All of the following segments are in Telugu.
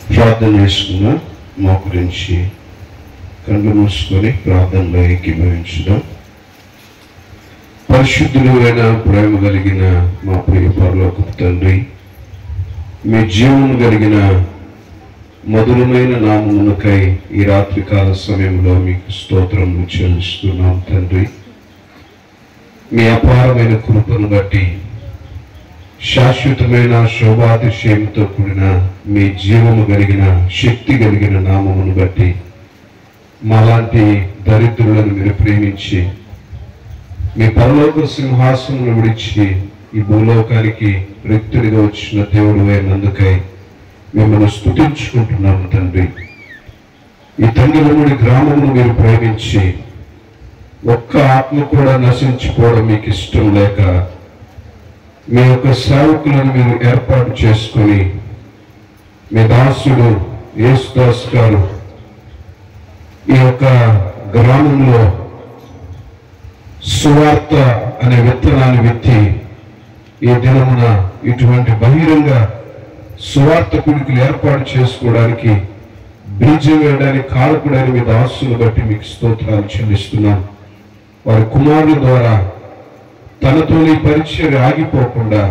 ప్రార్థన చేసుకుందాం. మోకరించి కళ్ళు మూసుకొని ప్రార్థనలో ఏకీభవించుదాం. పరిశుద్ధులు అయిన ప్రేమ కలిగిన మా ప్రియ పరలోకపు తండ్రి, మీ జీవము కలిగిన మధురమైన నామమునకై ఈ రాత్రికాల సమయంలో మీకు స్తోత్రములు చెల్లిస్తున్నాం తండ్రి. మీ అపారమైన కృపను బట్టి, శాశ్వతమైన శోభాతిశయంతో కూడిన మీ జీవము కలిగిన శక్తి కలిగిన నామమును బట్టి మాలాంటి దరిద్రులను మీరు ప్రేమించి మీ పరలోక సింహాసనం విడిచి ఈ భూలోకానికి రిక్తుడిగా వచ్చిన దేవుడు అయినందుకై మిమ్మల్ని స్తుతించుకుంటున్నాము తండ్రి. ఈ తండ్రిలోని గ్రామమును మీరు ప్రేమించి ఒక్క ఆత్మ కూడా నశించిపోవడం మీకు ఇష్టం లేక మీ యొక్క సేవకులను మీరు ఏర్పాటు చేసుకొని మీ దాసుడు యేసుదాస్ గారు ఈ యొక్క గ్రామంలో సువార్త అనే విత్తనాన్ని విత్తి ఈ దినమున ఇటువంటి బహిరంగ సువార్త కుడికలు ఏర్పాటు చేసుకోవడానికి బీజం వేయడానికి కారకుడైన మీ దాసును బట్టి మీకు స్తోత్రాలు చెల్లిస్తున్నాం. వారి కుమారుల ద్వారా తనతో నీ పరిచయం ఆగిపోకుండా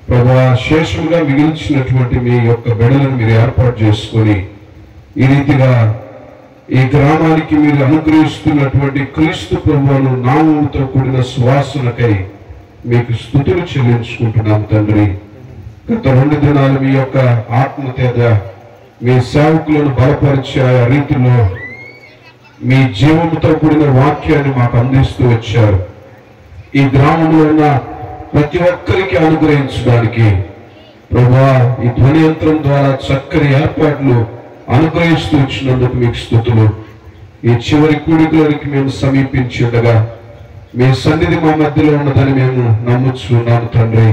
ప్రభువా శేషంగా మిగిల్చినటువంటి మీ యొక్క బిడ్డలను మీరు ఏర్పాటు చేసుకొని ఈ రీతిగా ఈ గ్రామానికి మీరు అనుగ్రహిస్తున్నటువంటి క్రీస్తు ప్రభువును నామముతో కూడిన సువాసనకై మీకు స్తుతులు చెల్లించుకుంటున్నాం తండ్రి. గత 2 దినాలు మీ యొక్క ఆత్మతేజ మీ సేవకులను బలపరిచే ఆ రీతిలో మీ జీవముతో కూడిన వాక్యాన్ని మాకు అందిస్తూ వచ్చారు. ఈ గ్రామంలో ఉన్న ప్రతి ఒక్కరికి అనుగ్రహించడానికి ప్రభువా ఈ ధ్వని యంత్రం ద్వారా చక్కని ఏర్పాట్లు అనుగ్రహిస్తూ వచ్చినందుకు మీకు స్తుతులు. ఈ చివరి కూడికలోనికి మేము సమీపించి ఉండగా మీ సన్నిధి మా మధ్యలో ఉన్నదని మేము నమ్ముచున్నాము తండ్రి.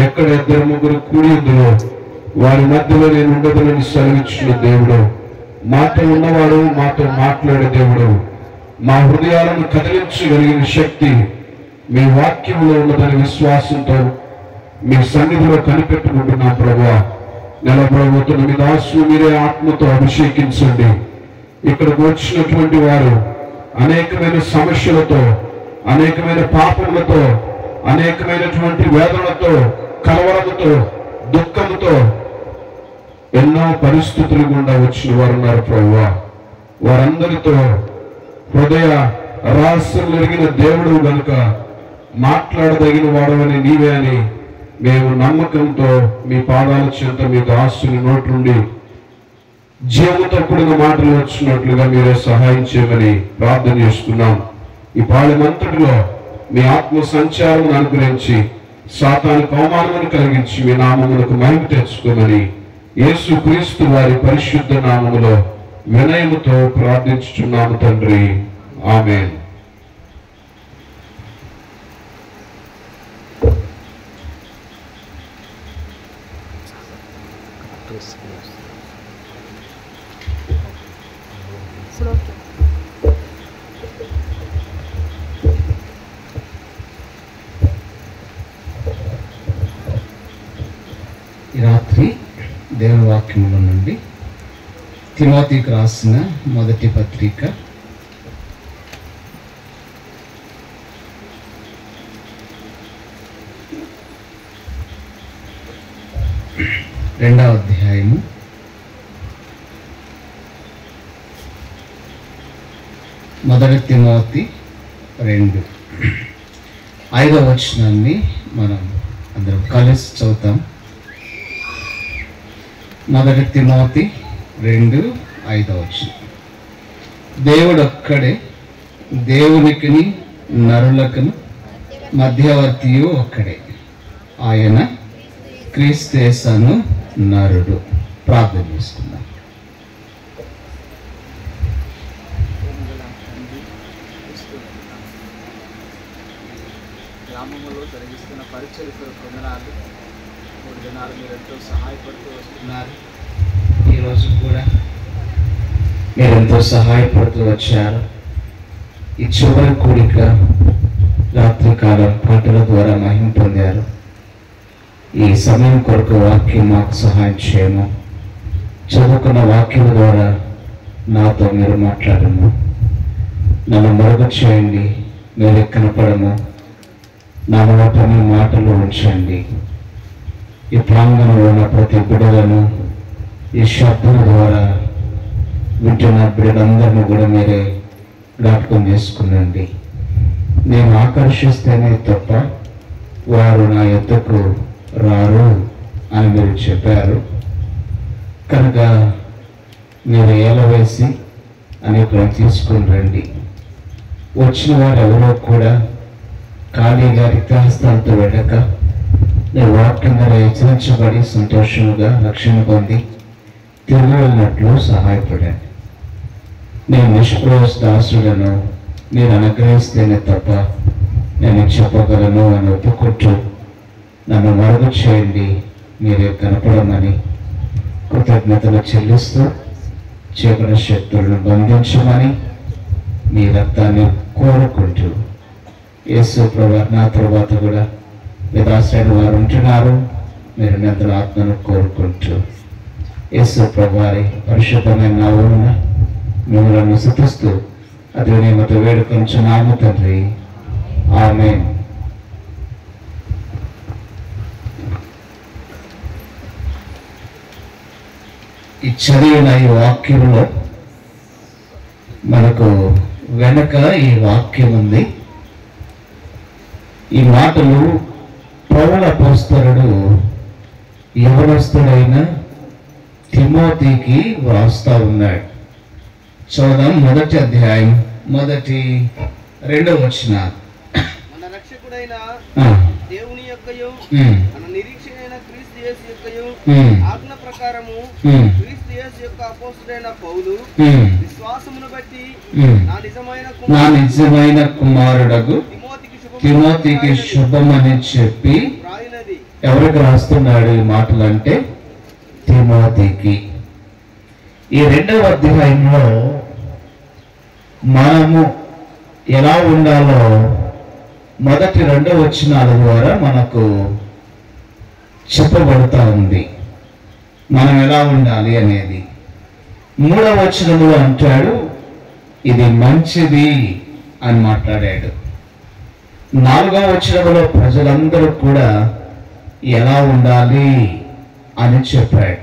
ఎక్కడ 2-3 కూడిలో వారి మధ్యలో నేను ఉండదని సెలవిచ్చిన దేవుడు, మాతో ఉన్నవాడు, మాతో మాట్లాడే దేవుడు, మా హృదయాలను కదిలించగలిగిన శక్తి మీ వాక్యంలో ఉన్నదని విశ్వాసంతో మీ సన్నిధిలో కనిపెట్టుకుంటున్నాం ప్రభువా. నిలబడబోతున్న మీ దాసు మీరే ఆత్మతో అభిషేకించండి. ఇక్కడికి వచ్చినటువంటి వారు అనేకమైన సమస్యలతో, అనేకమైన పాపములతో, అనేకమైనటువంటి వేదనలతో, కలవరముతో, దుఃఖముతో ఎన్నో పరిస్థితులు గుండా వచ్చిన వారు ఉన్నారు ప్రభువా. వారందరితో హృదయ రహస్యం ఎరిగిన దేవుడు గనుక మాట్లాడదగిన వాడవని నీవే అని మేము నమ్మకంతో మీ పాదాల చెంత మీ దాసుని నోటి నుండి జీవముతో కూడిన మాటలు వచ్చినట్లుగా మీరే సహాయం చేయమని ప్రార్థన చేస్తున్నాం. ఈ పాళెమంతటిలో మీ ఆత్మ సంచారం అనుగ్రహించి సాతానుకు అవమానమును కలిగించి మీ నామములకు మహిమ తెచ్చుకోమని యేసు క్రీస్తు వారి పరిశుద్ధ నామములో వినయముతో ప్రార్థించుచున్నాము తండ్రి. ఆమేన్. ఈ రాత్రి దేవుని వాక్యముల నుండి తిమోతికి రాసిన మొదటి పత్రిక 2వ అధ్యాయము 1 తిమోతి 2 5వ వచనాన్ని మనం అందరం కలిసి చదువుతాం. 1 తిమోతి 2:5 వచనం. దేవుడు ఒక్కడే, దేవునికిని నరులకును మధ్యవర్తియు ఒక్కడే, ఆయన క్రీస్తేసను నరుడు. ప్రార్థన చేసుకుందాం. గ్రామంలో జరిగిస్తున్న పరిచర్యకు కొందనాలు 3 దినాలు మీరు ఎంతో సహాయపడుతూ వస్తున్నారు. ఈరోజు కూడా మీరెంతో సహాయపడుతూ వచ్చారు. ఈ చివరి కూడిక రాత్రికాలం పాటల ద్వారా మహిమ పొందారు. ఈ సమయం కొరకు వాక్యం మాకు సహాయం చేయము. చదువుకున్న వాక్యం ద్వారా నాతో మీరు మాట్లాడము, నన్ను మరుగు చేయండి, మీరు కనపడము, నా నోట మీ మాటలు ఉంచండి. ఈ ప్రాంగణంలో ఉన్న ప్రతి బిడ్డలను ఈ శబ్దం ద్వారా వింటున్న బిడ్డలందరినీ కూడా మీరే జ్ఞాపకం చేసుకునండి. నేను ఆకర్షిస్తేనే తప్ప వారు నా యొద్దకు రారు అని మీరు చెప్పారు కనుక మీరు ఏలవేసి అనేకులను తీసుకుని రండి. వచ్చిన వారు ఎవరో కూడా ఖాళీగా రిక్తహస్తాలతో వెళ్ళక నేను వాక్యం ద్వారా హెచ్చరించబడి సంతోషంగా రక్షణ పొంది తిరిగి వెళ్ళినట్లు సహాయపడండి. నేను నిష్ప్రయోజ దాసులను మీరు అనుగ్రహిస్తేనే తప్ప నేను చెప్పగలను అని ఒప్పుకుంటూ నన్ను మరుగు చేయండి, మీరే కనపడమని కృతజ్ఞతలు చెల్లిస్తూ చీకటి శక్తులను బంధించమని మీ రక్తాన్ని కోరుకుంటూ యేసు ప్రభు నా తర్వాత కూడా విదాశ్రయులు వారు ఉంటున్నారు, మీరు నిద్ర ఆత్మను కోరుకుంటూ యేసు ప్రభు వారి పరిశుద్ధమైన నామమున మిమ్మల్ని స్తుతిస్తూ అది నేమతో వేడుకొంచున్నాము తండ్రి, ఆమేన్. ఈ చదివిన ఈ వాక్యంలో మనకు వెనక ఈ వాక్యం ఉంది. ఈ మాటలు పౌలు అపోస్తలుడు యవనస్తుడైన తిమోతికి వ్రాస్తా ఉన్నాడు. చూద్దాం, 1వ అధ్యాయం 1-2 వచనాలు. మన రక్షకుడైన దేవుని యొక్కయు మన నిరీక్షణైన క్రీస్తు యేసు యొక్కయు ఆజ్ఞ ప్రకారము క్రీస్తు యేసు యొక్క అపోస్తలుడైన పౌలు విశ్వాసమును బట్టి నా నిజమైన కుమారుడగు తిమోతికి శుభమని చెప్పి ఎవరికి రాస్తున్నాడు ఈ మాటలు అంటే తిమోతికి. ఈ 2వ అధ్యాయంలో మనము ఎలా ఉండాలో మొదటి 2 వచనాల ద్వారా మనకు చెప్పబడుతూ ఉంది, మనం ఎలా ఉండాలి అనేది. 3వ వచనంలో అంటాడు ఇది మంచిది అని మాట్లాడాడు. 4వ వచనంలో ప్రజలందరూ కూడా ఎలా ఉండాలి అని చెప్పాడు.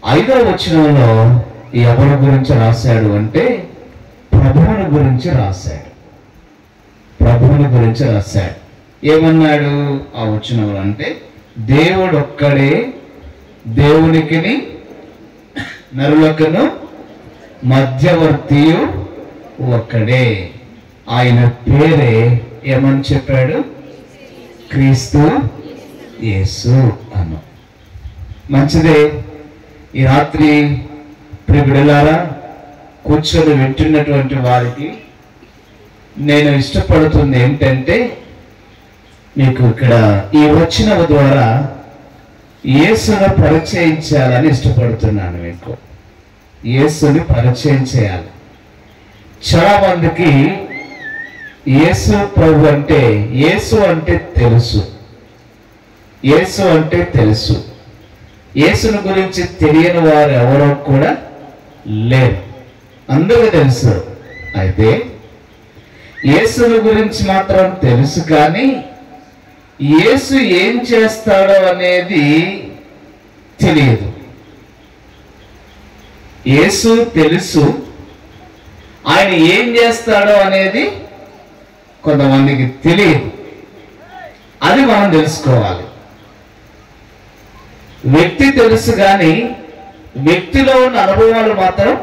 5వ వచనంలో ఎవరి గురించి రాశాడు అంటే ప్రభువుని గురించి రాశాడు. ప్రభువుని గురించి రాశాడు. ఏమన్నాడు ఆ వచనంలో అంటే దేవుడు ఒక్కడే, దేవునికి నరులకును మధ్యవర్తియు ఒక్కడే, ఆయన పేరే ఏమని చెప్పాడు, క్రీస్తు యేసు అను. మంచిదే. ఈ రాత్రి ప్రియబిడ్డలారా కూర్చొని వింటున్నటువంటి వారికి నేను ఇష్టపడుతుంది ఏంటంటే మీకు ఇక్కడ ఈ వచనం ద్వారా యేసును పరిచయించాలని ఇష్టపడుతున్నాను. మీకు యేసుని పరిచయం చేయాలి. చాలా మందికి యేసు ప్రభు అంటే యేసు అంటే తెలుసు, యేసు అంటే తెలుసు. యేసుని గురించి తెలియని వారు ఎవరో కూడా లేరు, అందరికీ తెలుసు. అయితే యేసుని గురించి మాత్రం తెలుసు, కానీ యేసు ఏం చేస్తాడో అనేది తెలియదు. యేసు తెలుసు, ఆయన ఏం చేస్తాడో అనేది కొంతమందికి తెలియదు. అది మనం తెలుసుకోవాలి. వ్యక్తి తెలుసు, కానీ వ్యక్తిలో ఉన్న అనుభవాలు మాత్రం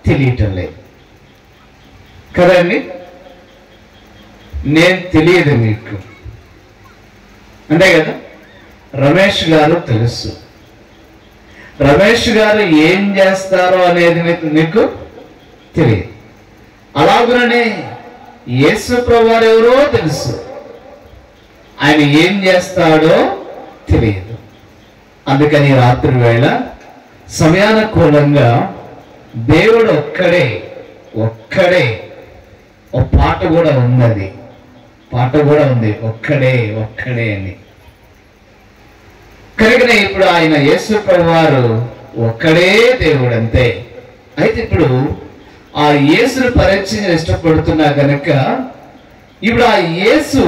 తెలియటం లేదు కదండి. నేను తెలియదు మీకు, అంతే కదా. రమేష్ గారు తెలుసు, రమేష్ గారు ఏం చేస్తారో అనేది మీకు తెలియదు. అలాగనే యేసు ప్రభువారు ఎవరో తెలుసు, ఆయన ఏం చేస్తాడో తెలియదు. అందుకని రాత్రి వేళ సమయానుకూలంగా దేవుడు ఒక్కడే ఒక్కడే, ఒక పాట కూడా ఉన్నది, పాట కూడా ఉంది, ఒక్కడే ఒక్కడే అని. కనుకనే ఇప్పుడు ఆయన యేసు ప్రభువారు ఒక్కడే దేవుడు అంతే. అయితే ఇప్పుడు ఆ యేసును పరిచయం ఇష్టపడుతున్నా గనక ఇప్పుడు ఆ యేసు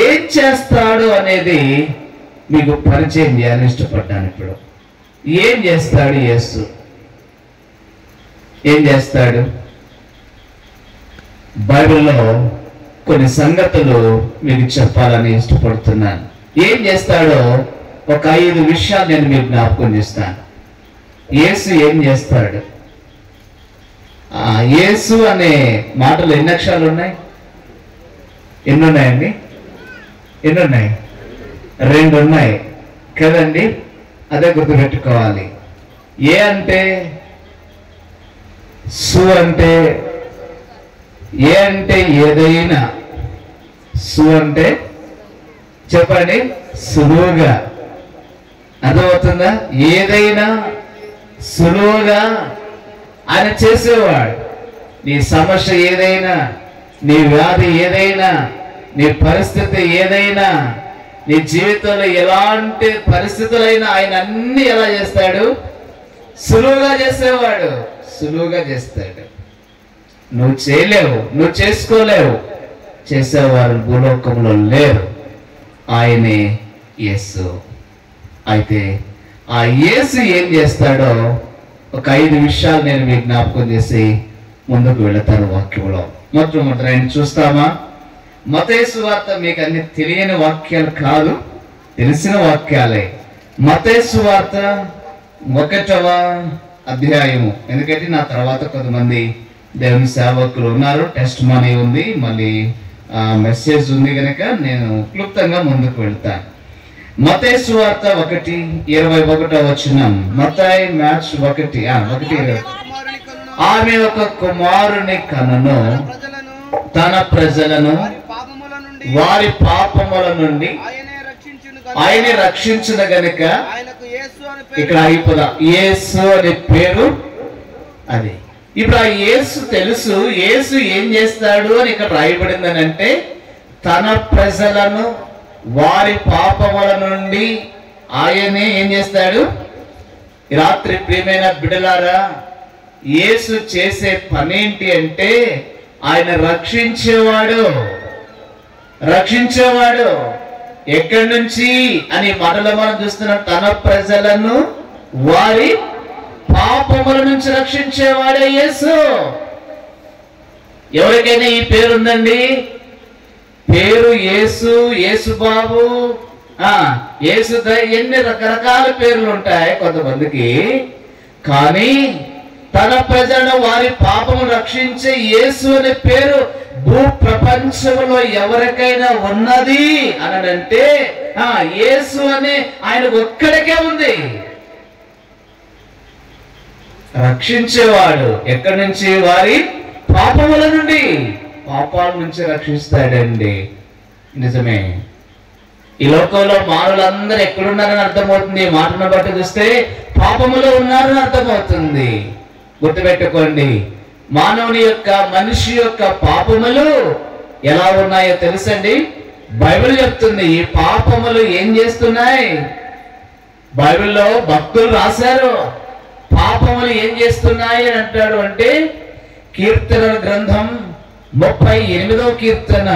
ఏం చేస్తాడు అనేది మీకు పరిచయం చేయాలని ఇష్టపడ్డాను. ఇప్పుడు ఏం చేస్తాడు యేసు? ఏం చేస్తాడు? బైబిల్లో కొన్ని సంగతులు మీకు చెప్పాలని ఇష్టపడుతున్నాను. ఏం చేస్తాడో ఒక 5 విషయాలు నేను మీకు జ్ఞాపకం చేస్తాను. యేసు ఏం చేస్తాడు? యేసు అనే మాటలు ఎన్ని అక్షరాలు ఉన్నాయి? ఎన్ని ఉన్నాయండి? ఎన్ని ఉన్నాయి? 2 ఉన్నాయి కదండి. అదే గుర్తుపెట్టుకోవాలి. ఏ అంటే సు అంటే ఏ అంటే ఏదైనా, సు అంటే చెప్పండి సులువుగా. అర్థమవుతుందా? ఏదైనా సులువుగా ఆయన చేసేవాడు. నీ సమస్య ఏదైనా, నీ వ్యాధి ఏదైనా, నీ పరిస్థితి ఏదైనా, నీ జీవితంలో ఎలాంటి పరిస్థితులైనా ఆయన అన్ని ఎలా చేస్తాడు? సులువుగా చేసేవాడు. సులువుగా చేస్తాడు. నువ్వు చేయలేవు, నువ్వు చేసుకోలేవు, చేసేవారు భూలోకంలో లేరు. ఆయనే యేసు. అయితే ఆ యేసు ఏం చేస్తాడో ఒక 5 విషయాలు నేను మీకు జ్ఞాపకం చేసి ముందుకు వెళతాను వాక్యంలో. మొట్టమొదటి ఆయన చూస్తామా? మత్తయి సువార్త మీకు అన్ని తెలియని వాక్యాలు కాదు, తెలిసిన వాక్యాలే. మత్తయి సువార్త 1వ అధ్యాయము. ఎందుకంటే నా తర్వాత కొంతమంది దేవుని సేవకులు ఉన్నారు, టెస్ట్ మనీ ఉంది, మళ్ళీ మెసేజ్ ఉంది కనుక నేను క్లుప్తంగా ముందుకు వెళ్తాను. మత్తయి సువార్త 1:21. మత్తయి మ్యాథ్స్ 1:1. ఆమె ఒక కుమారుని కనును, తన ప్రజలను వారి పాపముల నుండి ఆయనే రక్షించును గనుక ఇక్కడ అయిపోదా యేసు అనే పేరు అది. ఇప్పుడు ఆ యేసు తెలుసు. యేసు ఏం చేస్తాడు అని ఇక్కడ రాయబడిందని అంటే తన ప్రజలను వారి పాపముల నుండి ఆయనే ఏం చేస్తాడు? రాత్రి ప్రియమైన బిడ్డలారా, యేసు చేసే పనేంటి అంటే ఆయన రక్షించేవాడు. రక్షించేవాడు ఎక్కడి నుంచి అని మాటలో మనం చూస్తున్నాం. తన ప్రజలను వారి పాపముల నుంచి రక్షించేవాడే యేసు. ఎవరికైనా ఈ పేరు ఉందండి? పేరు యేసు, యేసు బాబు, యేసు, ఎన్ని రకరకాల పేర్లు ఉంటాయి కొంతమందికి. కానీ తన ప్రజలను వారి పాపము రక్షించే యేసు అనే పేరు భూ ప్రపంచంలో ఎవరికైనా ఉన్నది అనంటే యేసు అనే ఆయన ఒక్కడికే ఉంది. రక్షించేవాడు ఎక్కడి నుంచి? వారి పాపముల నుండి. పాపాల నుంచి రక్షిస్తాడండి. నిజమే. ఈ లోకంలో మానవులందరూ ఎక్కడున్నారని అర్థమవుతుంది. మాటను బట్టి చూస్తే పాపములో ఉన్నారని అర్థమవుతుంది. గుర్తుపెట్టుకోండి, మానవుని యొక్క మనిషి యొక్క పాపములు ఎలా ఉన్నాయో తెలుసండి. బైబిల్ చెప్తుంది ఈ పాపములు ఏం చేస్తున్నాయి. బైబిల్లో భక్తులు రాశారు పాపములు ఏం చేస్తున్నాయి అని అంటాడు. అంటే కీర్తనల గ్రంథం 38వ కీర్తన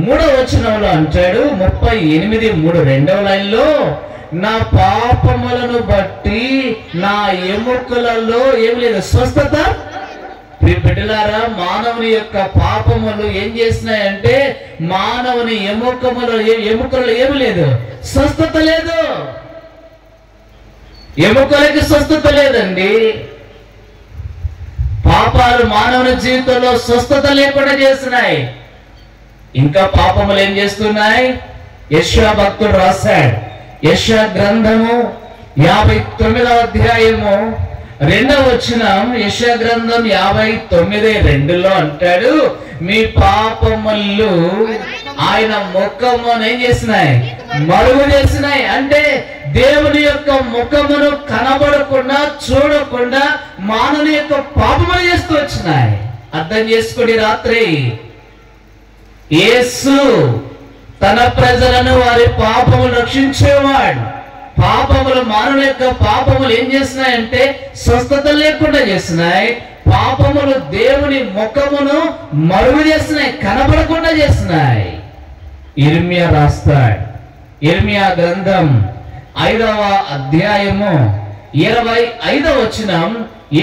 3వ వచనంలో అంటాడు. 38:3 2వ లైన్లో, నా పాపములను బట్టి నా ఎముకలలో ఏమి లేదు స్వస్థత. బిడ్డలారా, మానవుని యొక్క పాపములు ఏం చేసినాయంటే మానవుని ఎముకలలో ఏమి లేదు స్వస్థత లేదు. ఎముకలకి స్వస్థత లేదండి. పాపాలు మానవుని జీవితంలో స్వస్థత లేకుండా చేస్తున్నాయి. ఇంకా పాపములు ఏం చేస్తున్నాయి? యెషయా భక్తుడు రాశాడు. యెషయా గ్రంథము 59వ అధ్యాయము 2వ వచనం. యెషయా గ్రంథం 59:2లో అంటాడు, మీ పాపములు ఆయన ముఖమును ఏం చేసినాయి? మరుగు చేసినాయి. అంటే దేవుని యొక్క ముఖమును కనబడకుండా చూడకుండా మానవుని యొక్క పాపములు చేస్తూ వచ్చినాయి. అర్థం చేసుకోండి. రాత్రి యేసు తన ప్రజలను వారి పాపములు రక్షించేవాడు. పాపములు, మానవుల యొక్క పాపములు ఏం చేస్తున్నాయంటే స్వస్థత లేకుండా చేస్తున్నాయి. పాపములు దేవుని ముఖమును మరుగు చేస్తున్నాయి, కనబడకుండా చేస్తున్నాయి. ఇర్మియా రాస్తాడు, ఇర్మియా గ్రంథం 5వ అధ్యాయము 25వ వచనం.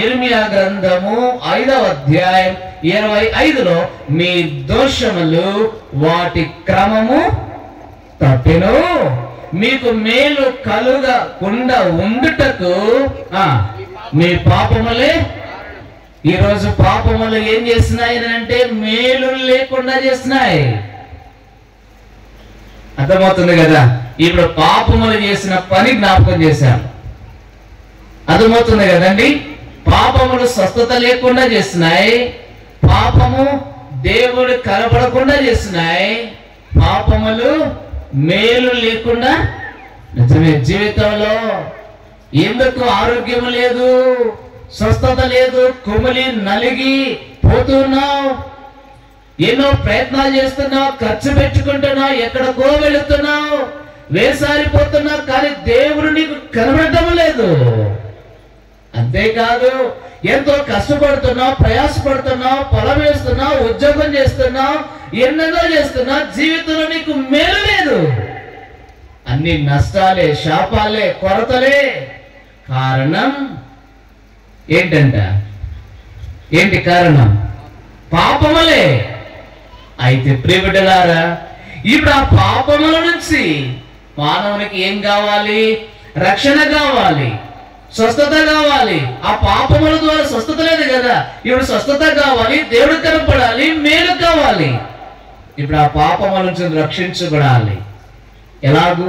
ఇర్మియా గ్రంథము 5వ అధ్యాయం 25లో మీ దోషములు వాటి క్రమము తప్పెను, మీకు మేలు కలుగకుండా ఉండుటకు మీ పాపములే. ఈరోజు పాపములు ఏం చేస్తున్నాయి అంటే మేలు లేకుండా చేస్తున్నాయి. అర్థమవుతుంది కదా? ఇప్పుడు పాపములు చేసిన పని జ్ఞాపకం చేశాం. అర్థమవుతుంది కదండి? పాపములు స్వస్థత లేకుండా చేస్తున్నాయి, పాపము దేవుడు కనపడకుండా చేస్తున్నాయి, పాపములు మేలు లేకుండా. నిజమే, జీవితంలో ఎందుకు ఆరోగ్యం లేదు, స్వస్థత లేదు, కుమిలి నలిగి పోతున్నావు, ఎన్నో ప్రయత్నాలు చేస్తున్నావు, ఖర్చు పెట్టుకుంటున్నావు, ఎక్కడికో వెళుతున్నావు, వేసారిపోతున్నావు, కానీ దేవుడు నీకు కనబడటం లేదు. అంతేకాదు ఎంతో కష్టపడుతున్నావు, ప్రయాసపడుతున్నావు, పొలం వేస్తున్నావు, ఉద్యోగం చేస్తున్నావు, ఎన్నెన్నో చేస్తున్నావు, జీవితంలో నీకు మేలు లేదు. అన్ని నష్టాలే, శాపాలే, కొరతలే. కారణం ఏంటంట? ఏంటి కారణం? పాపములే. అయితే ప్రియబిడ్డలారా, ఇప్పుడు ఆ పాపముల నుంచి మానవునికి ఏం కావాలి? రక్షణ కావాలి, స్వస్థత కావాలి. ఆ పాపముల ద్వారా స్వస్థత లేదు కదా, ఇప్పుడు స్వస్థత కావాలి, దేవుడు కనపడాలి, మేలు కావాలి. ఇప్పుడు ఆ పాపముల నుంచి రక్షించబడాలి. ఎలాగూ?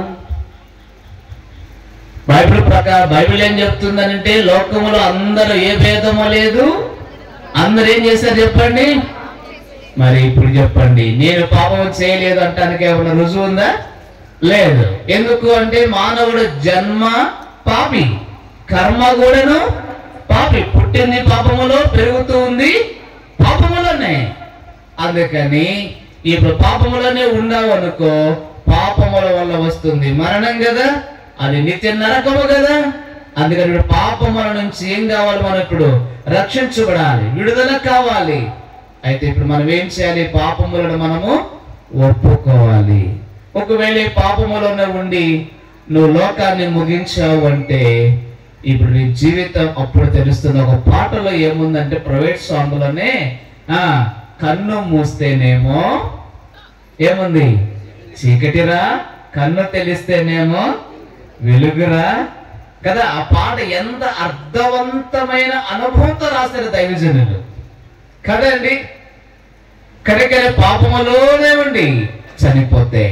బైబిల్ ప్రకారం బైబిల్ ఏం చెప్తుందనంటే, లోకములో అందరూ ఏ భేదము లేదు, అందరూ ఏం చేశారు చెప్పండి? మరి ఇప్పుడు చెప్పండి, నేను పాపం చేయలేదు అంటానికి ఏమైనా రుజువు ఉందా? లేదు. ఎందుకు అంటే మానవుడు జన్మ పాపి, కర్మ కూడాను పాపి, పుట్టింది పాపములో, పెరుగుతూ ఉంది పాపములోనే. అందుకని ఇప్పుడు పాపములోనే ఉన్నావు అనుకో, పాపముల వల్ల వస్తుంది మరణం కదా, అది నిత్య నరకము కదా. అందుకని ఇప్పుడు పాపముల నుంచి ఏం కావాలి? మనం ఇప్పుడు రక్షించబడాలి, విడుదల కావాలి. అయితే ఇప్పుడు మనం ఏం చేయాలి? పాపములను మనము ఒప్పుకోవాలి. ఒకవేళ పాపములోనే ఉండి నువ్వు లోకాన్ని ముగించావు అంటే ఇప్పుడు నీ జీవితం అప్పుడు తెలుస్తుంది. ఒక పాటలో ఏముందంటే, ప్రైవేట్ సాంగ్ లోనే కన్ను మూస్తేనేమో ఏముంది? చీకటిరా, కన్ను తెలిస్తేనేమో వెలుగురా కదా. ఆ పాట ఎంత అర్థవంతమైన అనుభవంతో రాశారు దైవజనులు కదండి. కనుకనే పాపములోనే ఉండి చనిపోతే.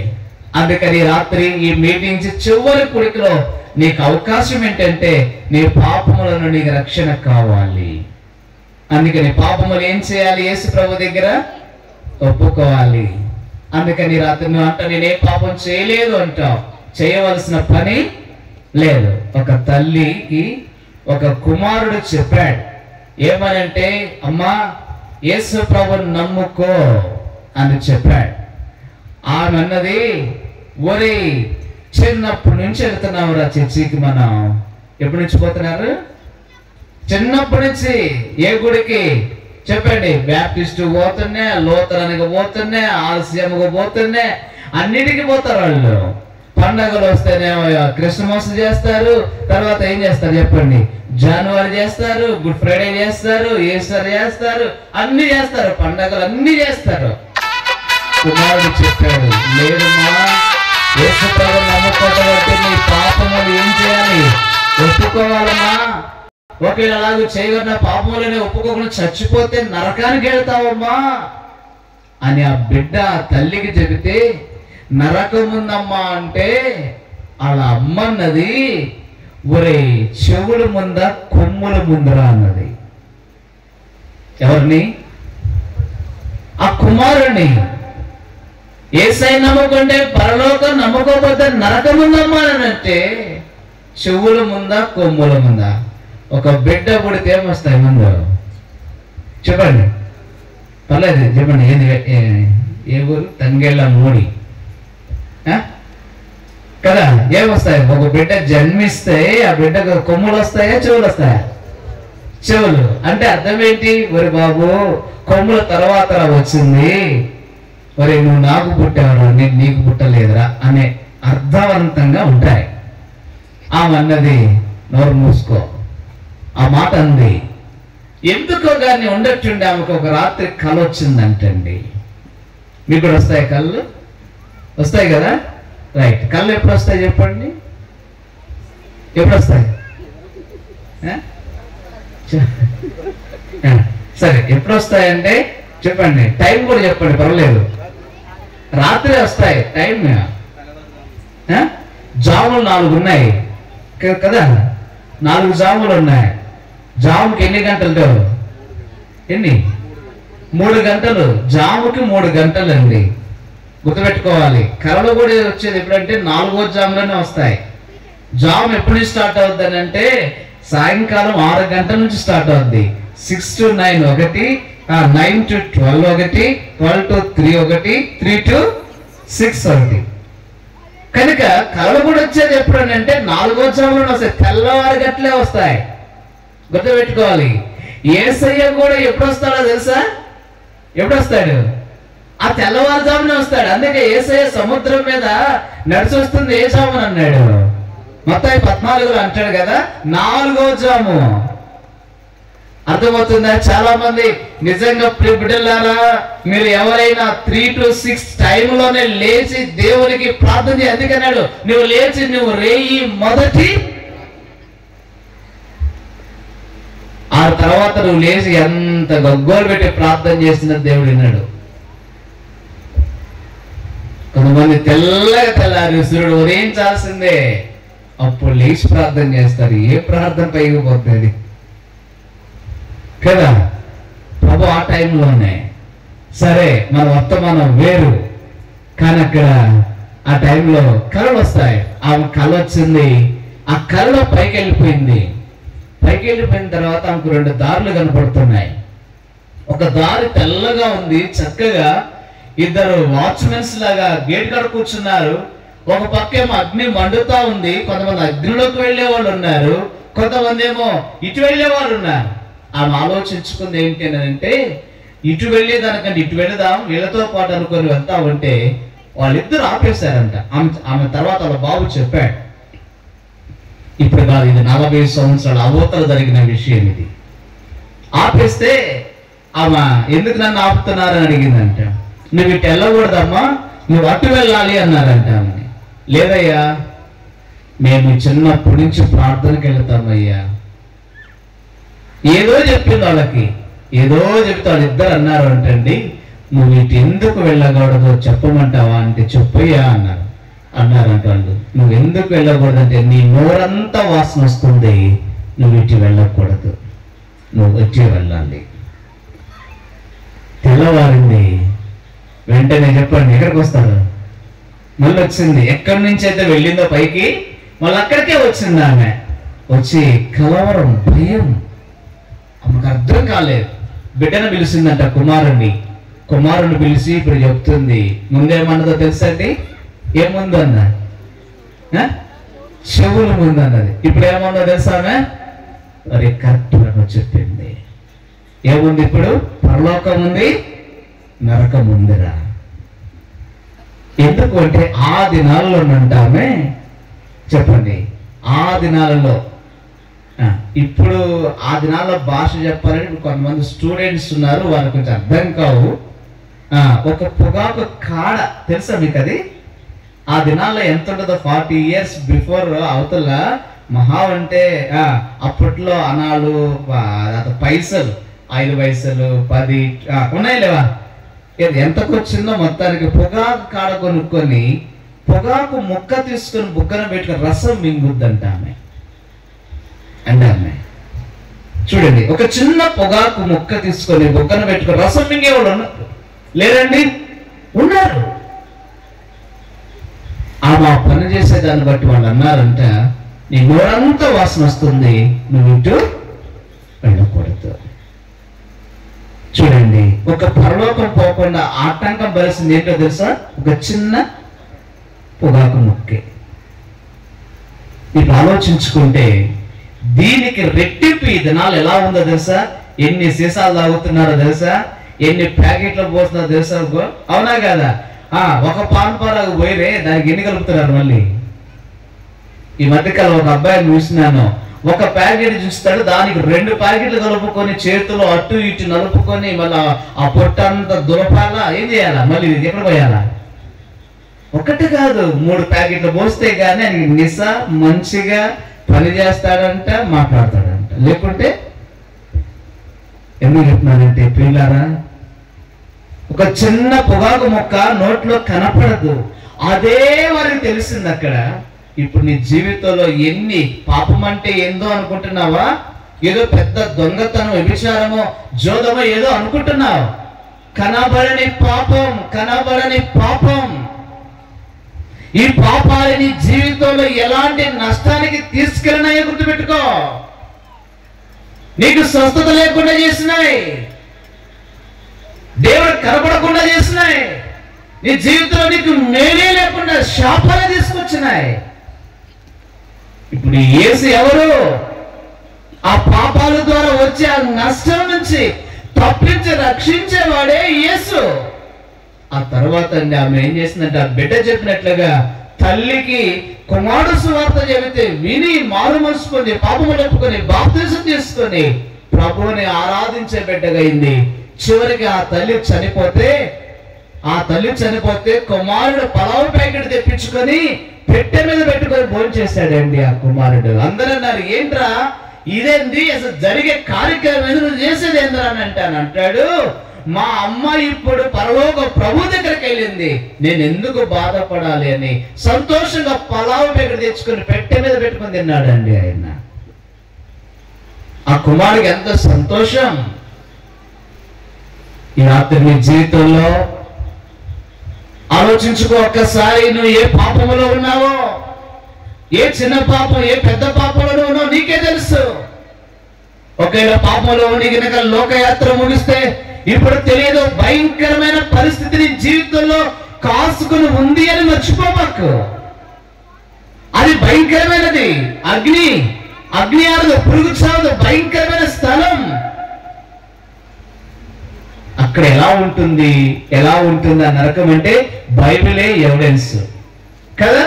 అందుకని రాత్రి ఈ మీటింగ్స్ చివరి కుడికిలో నీకు అవకాశం ఏంటంటే, నీ పాపములను నీకు రక్షణ కావాలి. అందుకని పాపములు ఏం చేయాలి? యేసు ప్రభు దగ్గర ఒప్పుకోవాలి. అందుకని రాత్రి నువ్వు అంట నేనే పాపం చేయలేదు అంటావు, చేయవలసిన పని లేదు. ఒక తల్లికి ఒక కుమారుడు చెప్పాడు, ఏమనంటే, అమ్మా యేసు ప్రభుని నమ్ముకో అని చెప్పాడు. ఆమె అన్నది, ఒరే చిన్నప్పటి నుంచి వెళ్తున్నావురా చర్చికి. మనం ఎప్పటి నుంచి పోతున్నారు? చిన్నప్పటి నుంచి. ఏ గుడికి చెప్పండి? బ్యాప్టిస్టు పోతున్నే, లూథరన్కి పోతున్నే, ఆర్సిఎంకి పోతున్నే, అన్నిటికీ పోతారు వాళ్ళు. పండగలు వస్తేనేమో క్రిస్మస్ చేస్తారు, తర్వాత ఏం చేస్తారు చెప్పండి? జనవరి చేస్తారు, గుడ్ ఫ్రైడే చేస్తారు, ఈస్టర్ చేస్తారు, అన్ని చేస్తారు, పండగలు అన్ని చేస్తారు. కుమారుడు చెప్పాడు, లేదమ్మా, యేసు ప్రభువుని నమ్ముకోవడం అంటే నీ పాపములు ఏం చేయాలి? ఒప్పుకోవాలమ్మా. ఒకవేళ అలాగే చేయగలిగిన పాపములని ఒప్పుకోకుండా చచ్చిపోతే నరకానికి వెళ్తావమ్మా అని ఆ బిడ్డ తల్లికి చెబితే, నరకం ఉందమ్మా అంటే వాళ్ళ అమ్మ అన్నది, ఒరే చెవుల ముందా కొమ్ముల ముందరా అన్నది. ఎవరిని? ఆ కుమారుణ్ణి. యేసయ్య నమ్ముకుంటే పరలోకం, నమ్ముకోకపోతే నరకం ఉందమ్మా అని అంటే చెవుల ముందా కొమ్ముల ముందా? ఒక బిడ్డ పుడితే ఏమొస్తాయి ముందు చెప్పండి? పర్లేదు చెప్పండి. ఏది? ఏ ఊరు? తంగెళ్ళ మూడి. కదా, ఏమొస్తాయి? ఒక బిడ్డ జన్మిస్తే ఆ బిడ్డకు కొమ్ములు వస్తాయా, చెవులు వస్తాయా? చెవులు. అంటే అర్థం ఏంటి? ఒరి బాబు, కొమ్ముల తర్వాత వచ్చింది, ఒరే నువ్వు నాకు పుట్టావురా, నేను నీకు పుట్టలేదురా అనే అర్థవంతంగా ఉంటాయి. ఆమె అన్నది, నోరు మూసుకో, ఆ మాట అంది. ఎందుకో కానీ ఉండొచ్చుండి ఆమెకు ఒక రాత్రి కళ వచ్చిందంటండి. మీకు కూడా వస్తాయి కళ్ళు? వస్తాయి కదా, రైట్. కళ్ళు ఎప్పుడు వస్తాయి చెప్పండి? ఎప్పుడు వస్తాయి? సరే, ఎప్పుడు వస్తాయంటే చెప్పండి, టైం కూడా చెప్పండి, పర్వాలేదు. రాత్రి వస్తాయి. టైం జాములు 4 ఉన్నాయి కదా, 4 జాములు ఉన్నాయి. జాముకి ఎన్ని గంటలు లేవు? ఎన్ని? 3 గంటలు. జాముకి 3 గంటలు అండి, గుర్తుపెట్టుకోవాలి. కళలు కూడా వచ్చేది ఎప్పుడంటే 4వ జాములోనే వస్తాయి. జాము ఎప్పుడు స్టార్ట్ అవుద్ది అని అంటే సాయంకాలం 6 గంటల నుంచి స్టార్ట్ అవుద్ది. 6 to 9 ఒకటి, 9 to 12 ఒకటి, 12 to 3 ఒకటి, 3 to 6 ఒకటి. కనుక కళలు కూడా వచ్చేది ఎప్పుడు అని అంటే 4వ జాములోనే వస్తాయి, తెల్లవారు గట్లే వస్తాయి. గుర్తుపెట్టుకోవాలి. యేసయ్య కూడా ఎప్పుడు వస్తాడో తెలుసా? ఎప్పుడు వస్తాడు? ఆ తెల్లవారుజామునే వస్తాడు. అందుకే యేసయ్య సముద్రం మీద నడిచి వస్తుంది ఏ జామున అన్నాడు? మత్తయి 14లో అంటాడు కదా, 4వ జాము. అర్థమవుతుందా? చాలా మంది నిజంగా బిడ్డలారా, మీరు ఎవరైనా 3 to 6 టైంలోనే లేచి దేవునికి ప్రార్థన చేయి. అందుకన్నాడు, నువ్వు లేచి నువ్వు రేయి మొదటి, ఆ తర్వాత నువ్వు లేచి ఎంత గగ్గోలు పెట్టి ప్రార్థన చేసిన దేవుడు విన్నాడు. కొంతమంది తెల్లగా తెల్లారి సూర్యుడు ఉదయించాల్సిందే, అప్పుడు లేచి ప్రార్థన చేస్తారు. ఏ ప్రార్థన పైకి పోతుంది కదా? ప్రభు ఆ టైంలోనే. సరే, మన వర్తమానం వేరు, కానీ అక్కడ ఆ టైంలో కళలు వస్తాయి. ఆమె కళ వచ్చింది, ఆ కళలో పైకి వెళ్ళిపోయింది. పైకి వెళ్ళిపోయిన తర్వాత ఆమెకు 2 దారులు కనపడుతున్నాయి. ఒక దారి తెల్లగా ఉంది, చక్కగా 2 వాచ్మెన్స్ లాగా గేట్ కాడ కూర్చున్నారు. ఒక పక్కేమో అగ్ని మండుతా ఉంది, కొంతమంది అగ్నిలోకి వెళ్ళే వాళ్ళు ఉన్నారు, కొంతమంది ఏమో ఇటు వెళ్ళే వాళ్ళు ఉన్నారు. ఆమె ఆలోచించుకుంది ఏంటి అని అంటే, ఇటు వెళ్ళే దానికంటే ఇటు వెళదాం, వీళ్ళతో పాటు అనుకొని వెళ్తా ఉంటే వాళ్ళిద్దరు ఆపేశారంట. ఆమె తర్వాత వాళ్ళ బాబు చెప్పాడు, ఇప్పుడు కాదు, ఇది 40 సంవత్సరాల అవతల జరిగిన విషయం ఇది. ఆపేస్తే ఆమె ఎందుకు నన్ను ఆపుతున్నారని అడిగిందంట. నువ్వు ఇటు వెళ్ళకూడదమ్మా, నువ్వు అటు వెళ్ళాలి అన్నారంట. ఆమెని, లేదయ్యా మేము చిన్నప్పటి నుంచి ప్రార్థనకి వెళ్తామయ్యా. ఏదో చెప్పింది వాళ్ళకి, ఏదో చెప్తే వాళ్ళిద్దరు అన్నారు అంటండి, నువ్వు ఇటు ఎందుకు వెళ్ళకూడదు చెప్పమంటావా అంటే చెప్పయ్యా అన్నారంట వాళ్ళు. నువ్వు ఎందుకు వెళ్ళకూడదంటే నీ నోరంతా వాసన వస్తుంది, నువ్వు ఇటు వెళ్ళకూడదు, నువ్వు వచ్చి వెళ్ళాలి. తెల్లవారింది, వెంటనే చెప్పండి ఎక్కడికి వస్తారు? మళ్ళీ వచ్చింది. ఎక్కడి నుంచి అయితే వెళ్ళిందో పైకి, మళ్ళీ అక్కడికే వచ్చింది. ఆమె వచ్చి కలవరం, భయం, ఆమెకు అర్థం కాలేదు. బిడ్డను పిలిచిందంట, కుమారుని పిలిచి ఇప్పుడు చెప్తుంది. ముందేమన్నదో తెలుసా అండి? ఏముందో అన్నా, చెవులు ముందు అన్నది. ఇప్పుడు ఏముందో తెలుసా ఆమె? మరి కరెక్ట్ చెప్పింది. ఏముంది ఇప్పుడు? పరలోకం ఉంది, నరకం ఉందిరా. ఎందుకు అంటే ఆ దినాల్లో అంటామే, చెప్పండి, ఆ దినాలలో. ఇప్పుడు ఆ దినాల్లో భాష చెప్పాలని కొంతమంది స్టూడెంట్స్ ఉన్నారు, వాళ్ళకి కొంచెం అర్థం కావు. ఒక పొగాకు కాడ తెలుసా మీకు? అది ఆ దినాల్లో ఎంత ఉంటుందో, 40 years బిఫోర్ అవతల మహా అంటే అప్పట్లో అనాలు, పైసలు, 5 పైసలు, 10 ఉన్నాయి లేవా, ఎంతకు వచ్చిందో మొత్తానికి పొగాకు కాడ కొనుక్కొని పొగాకు ముక్క తీసుకొని బుగ్గన పెట్టుకుని రసం మింగుద్దంట ఆమె. అంటే ఆమె చూడండి, ఒక చిన్న పొగాకు ముక్క తీసుకొని బుగ్గన పెట్టుకుని రసం మింగేవాళ్ళు ఉన్నారు లేరండి? ఉన్నారు. ఆమె పని చేసేదాన్ని బట్టి వాళ్ళు అన్నారంట, నీ నోరంతా వాసన వస్తుంది, నువ్వు ఇటు వెళ్ళకూడదు. చూడండి, ఒక పరలోకం పోకుండా ఆటంకం భరిస్తుంది ఏంటో తెలుసా? ఒక చిన్న పొగాకు ముక్కే. ఇప్పుడు ఆలోచించుకుంటే దీనికి రెట్టింపు ఈ దినాలు ఎలా ఉందో తెలుసా? ఎన్ని సీసాలు తాగుతున్నారో తెలుసా? ఎన్ని ప్యాకెట్లు పోతున్నారో తెలుసా? అవునా కదా? ఒక పాన్ పరాగు పోయిరే దానికి ఎన్ని కలుపుతున్నారు మళ్ళీ. ఈ మధ్యకాలం ఒక అబ్బాయిని చూసినాను, ఒక ప్యాకెట్ చూస్తాడు, దానికి 2 ప్యాకెట్లు కలుపుకొని చేతిలో అటు ఇటు నలుపుకొని మళ్ళీ ఆ పొట్టంతా దులపాలా, ఏం చేయాలా, మళ్ళీ ఎక్కడ పోయాలా? ఒకటి కాదు 3 ప్యాకెట్లు పోస్తే గానీ ఆయనకి నిశ మంచిగా పని చేస్తాడంట, మాట్లాడతాడంట. లేకుంటే ఎందుకు చెప్తున్నానంటే పిల్లారా, ఒక చిన్న పొగాకు మొక్క నోట్లో కనపడదు, అదే వారికి తెలిసింది అక్కడ. ఇప్పుడు నీ జీవితంలో ఎన్ని పాపం అంటే ఏందో అనుకుంటున్నావా? ఏదో పెద్ద దొంగతనం, వ్యభిచారమో, జోదమో ఏదో అనుకుంటున్నావు. కనబడని పాపం, కనబడని పాపం. ఈ పాపాలు నీ జీవితంలో ఎలాంటి నష్టానికి తీసుకెళ్ళినాయో గుర్తుపెట్టుకో. నీకు స్వస్థత లేకుండా చేసినాయి, దేవుడు కనపడకుండా చేసినాయి, నీ జీవితంలో నీకు మేలే లేకుండా శాపాలు తీసుకొచ్చినాయి. ఇప్పుడు యేసు ఎవరు? ఆ పాపాల ద్వారా వచ్చే ఆ నష్టం నుంచి తప్పించి రక్షించేవాడే యేసు. ఆ తర్వాత ఆమె ఏం చేసిందంటే, ఆ బిడ్డ చెప్పినట్లుగా తల్లికి కుమారుడు సువార్త చెబితే విని మారు మనసు పొంది పాపములు ఒప్పుకొని బాప్తిసం తీసుకొని ప్రభువుని ఆరాధించే బిడ్డగా అయింది. చివరికి ఆ తల్లి చనిపోతే కుమారుడు పలావు ప్యాకెట్ తెప్పించుకొని పెట్టె మీద పెట్టుకొని భోజనం చేశాడండి ఆ కుమారుడు. అందరూ అన్నారు, ఏంట్రా ఇదేంది, అసలు జరిగే కార్యక్రమం నువ్వు చేసేది ఏంద్రా అని అంటాడు, మా అమ్మ ఇప్పుడు పరలోక ప్రభు దగ్గరికి వెళ్ళింది, నేను ఎందుకు బాధపడాలి అని సంతోషంగా పలావు ప్యాకెట్ తెచ్చుకొని పెట్టె మీద పెట్టుకొని తిన్నాడండి ఆయన. ఆ కుమారుడికి ఎంత సంతోషం. ఈ రాత్రి నీ జీవితంలో ఆలోచించుకో ఒక్కసారి. నువ్వు ఏ పాపములో ఉన్నావో, ఏ చిన్న పాపం, ఏ పెద్ద పాపంలో ఉన్నావో నీకే తెలుసు. ఒకవేళ పాపంలో ఉండి కనుక లోకయాత్ర ముగిస్తే ఇప్పుడు తెలియదు, భయంకరమైన పరిస్థితి నీ జీవితంలో కాసుకుని ఉంది అని మర్చిపోమాకు. అది భయంకరమైనది. అగ్ని ఆరదు, పురుగు చావదు, భయంకరమైన స్థలం. అక్కడ ఎలా ఉంటుంది ఆ నరకం అంటే బైబిలే ఎవిడెన్స్ కదా.